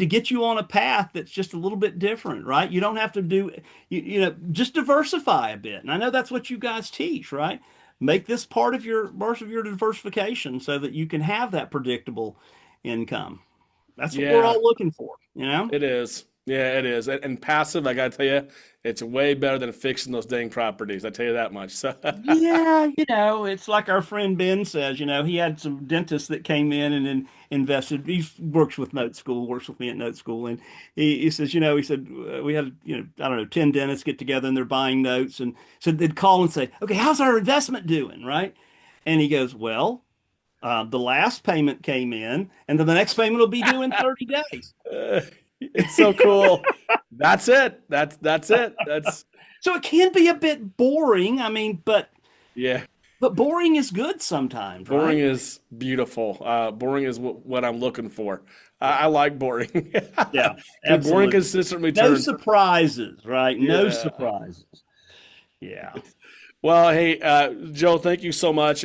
get you on a path that's just a little bit different, right? You don't have to just diversify a bit. And I know that's what you guys teach, right? Make this part of your diversification so that you can have that predictable income. That's what we're Yeah, all looking for. it is. Yeah, it is. And passive, I gotta tell you, it's way better than fixing those dang properties. I tell you that much. So, Yeah, it's like our friend Ben says, he had some dentists that came in and then invested. He works with Note School, works with me at Note School. And he says, he said, we had, I don't know, 10 dentists get together and they're buying notes. And so they'd call and say, okay, how's our investment doing? Right. And he goes, well, the last payment came in and then the next payment will be due in 30 days. it's so cool. That's it. That's it. That's So it can be a bit boring. I mean, but yeah. boring is good sometimes, Boring right? is beautiful. Boring is what I'm looking for. Yeah. I like boring. Yeah, Good boring, absolutely. consistent No returns. surprises, right? No Yeah. surprises. Yeah. Well, hey, Joe, thank you so much.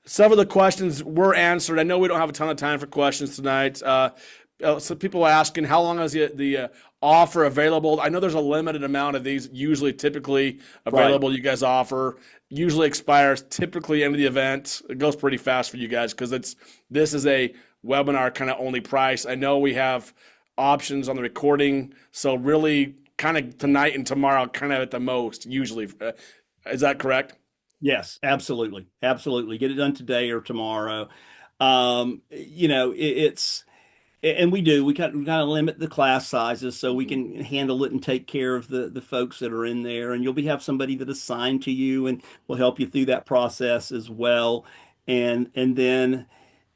Some of the questions were answered. I know we don't have a ton of time for questions tonight. So people are asking how long is the offer available? I know there's a limited amount of these usually typically Right. available you guys offer. Usually expires typically end of the event. It goes pretty fast for you guys because this is a webinar kind of only price. I know we have options on the recording, so really kind of tonight and tomorrow, kind of at the most usually. Is that correct? Yes, absolutely. Absolutely. Get it done today or tomorrow. It's And we do. We kind of limit the class sizes so we Mhm. can handle it and take care of the folks that are in there. And have somebody that assigned to you and will help you through that process as well. And then,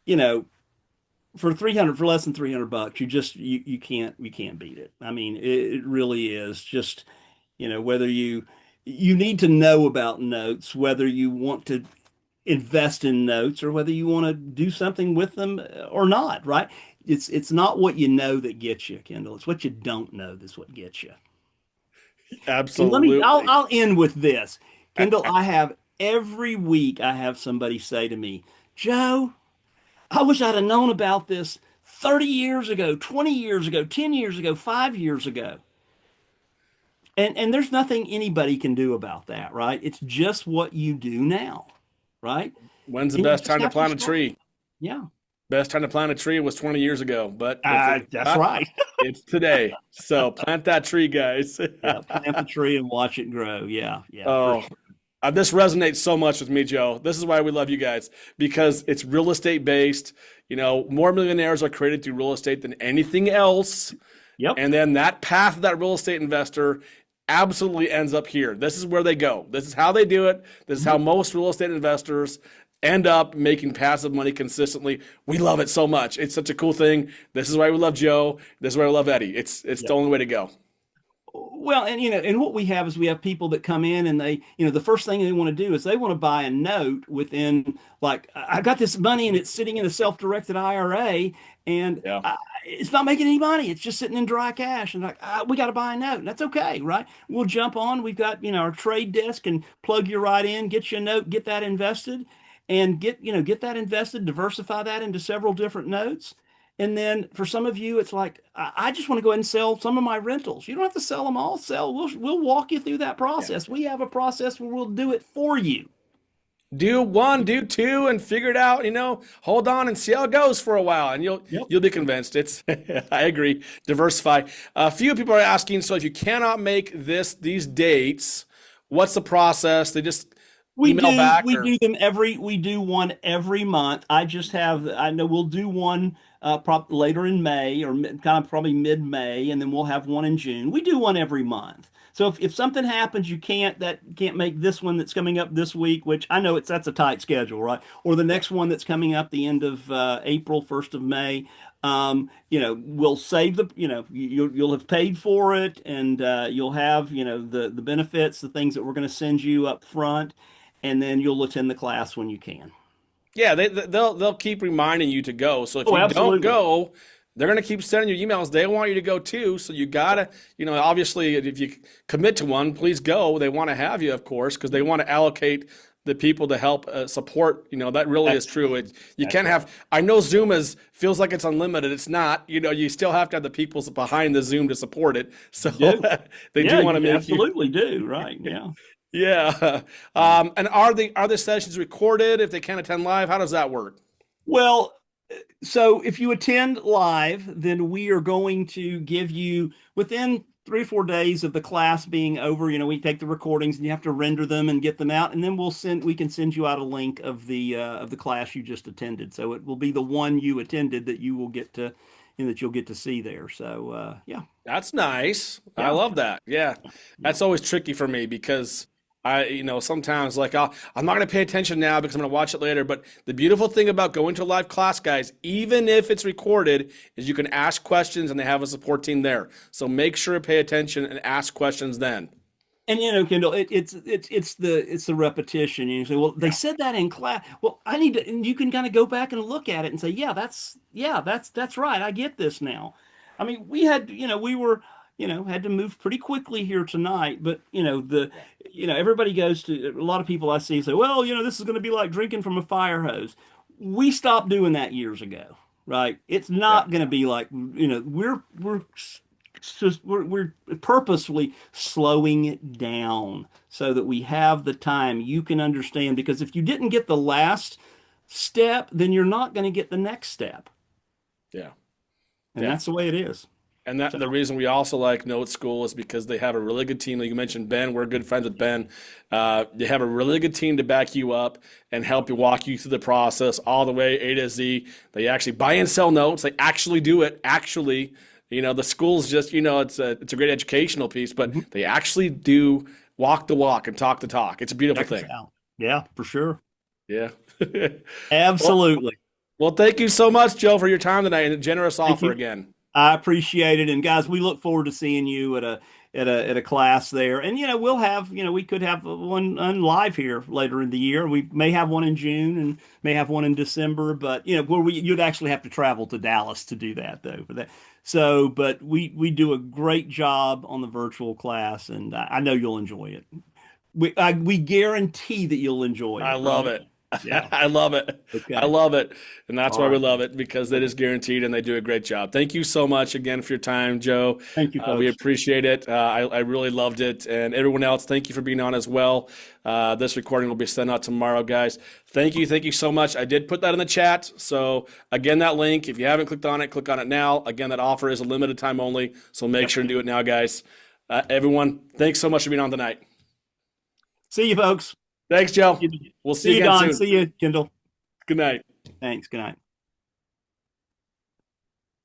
you know, for less than $300, you can't beat it. I mean, it really is just, whether you need to know about notes, whether you want to invest in notes or whether you want to do something with them or not, right? It's not what you know that gets you, Kendall. It's what you don't know that's what gets you. And I'll Absolutely. I'll end with this. Kendall, every week I have somebody say to me, Joe, I wish I'd have known about this 30 years ago, 20 years ago, 10 years ago, 5 years ago. And there's nothing anybody can do about that, right? It's just what you do now, right? When's the And you best just time to have to plant a start. tree? Yeah. Best time to plant a tree was 20 years ago, but if it's That's not, right. it's today. So plant that tree, guys. Yeah, plant the tree and watch it grow. Yeah, yeah, for Oh, sure. this resonates so much with me, Joe. This is why we love you guys because it's real estate based. More millionaires are created through real estate than anything else. Yep. And then that path of that real estate investor absolutely ends up here. This is where they go. This is how they do it. This is how Mhm. most real estate investors end up making passive money consistently. We love it so much. It's such a cool thing. This is why we love Joe. This is why we love Eddie. It's the Yep. only way to go. Well, and what we have is we have people that come in and the first thing they want to do is they want to buy a note within like I got this money and it's sitting in a self-directed IRA and Yeah. it's not making any money. It's just sitting in dry cash and like we got to buy a note. And that's okay, right? We'll jump on. We've got our trade desk and plug you right in, get you a note, get that invested, and get that invested, diversify that into several different notes. And then for some of you, it's like, I just want to go ahead and sell some of my rentals. You don't have to sell them all. We'll walk you through that Yeah. process. We have a process where we'll do it for you. Do one, do two, and figure it out. Hold on and see how it goes for a while, and you'll Yep. you'll be convinced. It's I agree. Diversify. A few people are asking. So if you cannot make these dates, what's the process? They just We email do back we or do them we do one every month. I know we'll do one later in May or kind of probably mid-May, and then we'll have one in June. We do one every month. So if something happens you can't make this one that's coming up this week, which I know that's a tight schedule, right? Or the yeah. next one that's coming up the end of April, 1st of May. We'll save you'll have paid for it and you'll have, the benefits, the things that we're going to send you up front and then you'll attend the class when you can. Yeah, they'll keep reminding you to go. So if Oh, you don't absolutely. go, they're gonna keep sending you emails. They want you to go too. So you gotta, obviously, if you commit to one, please go. They want to have you, of course, because they want to allocate the people to help support. That really is That's true. You that's can't right. have. I know Zoom feels like it's unlimited. It's not. You still have to have the people behind the Zoom to support it. So You do. they Yeah, do want to you make you. absolutely do. Right. Yeah. Yeah. Yeah. And are the sessions recorded if they can't attend live? How does that work? Well, so if you attend live, then we are going to give you within 3 or 4 days of the class being over, we take the recordings and you have to render them and get them out, and then we can send you out a link of the class you just attended. So it will be the one you attended that you will get to, that you'll get to see there. So yeah, That's nice. I yeah, love that. Yeah. yeah. That's always tricky for me because sometimes like I'm not going to pay attention now because I'm going to watch it later. But the beautiful thing about going to a live class, guys, even if it's recorded, is you can ask questions and they have a support team there. So make sure to pay attention and ask questions then. And Kendall, it's the repetition. You say, well, they Yeah. said that in class. Well, I need to, and you can kind of go back and look at it and say, that's right. I get this now. I mean, had to move pretty quickly here tonight, but Yeah. everybody goes to a lot of people I see say, well, this is going to be like drinking from a fire hose. We stopped doing that years ago, right? It's Yeah. not going to be like, we're purposefully slowing it down so that we have the time you can understand because if you didn't get the last step then you're not going to get the next step Yeah. and Yeah. that's the way it is. And that So, the reason we also like Note School is because they have a really good team. Like you mentioned, Ben, we're good friends with Ben. They have a really good team to back you up and help you walk you through the process all the way A to Z. They actually buy and sell notes. They actually do it. Actually, the school's just it's a great educational piece, but mhm, they actually do walk the walk and talk the talk. It's a beautiful check us thing. out. Yeah, for sure. Yeah. well, Absolutely. well, thank you so much, Joe, for your time tonight and a generous Thank offer you. again. I appreciate it. And guys, we look forward to seeing you at a class there. And we'll have, we could have one on live here later in the year. We may have one in June and may have one in December, but where you'd actually have to travel to Dallas to do that though for that. So, but we do a great job on the virtual class, and I know you'll enjoy it. We guarantee that you'll enjoy I it, love right? it. Yeah. I love it. I Okay. love it. And that's All why we right. love it because it is guaranteed and they do a great job. Thank you so much again for your time, Joe. Thank you, We folks. appreciate it. I really loved it. And everyone else, thank you for being on as well. This recording will be sent out tomorrow, guys. Thank you. Thank you so much. I did put that in the chat. So, again, that link, if you haven't clicked on it, click on it now. Again, that offer is a limited time only. So, make Yep. sure to do it now, guys. Everyone, thanks so much for being on tonight. See you, folks. Thanks, Joe. We'll see you See you, again Don. soon. See you, Kendall. Good night. Thanks. Good night.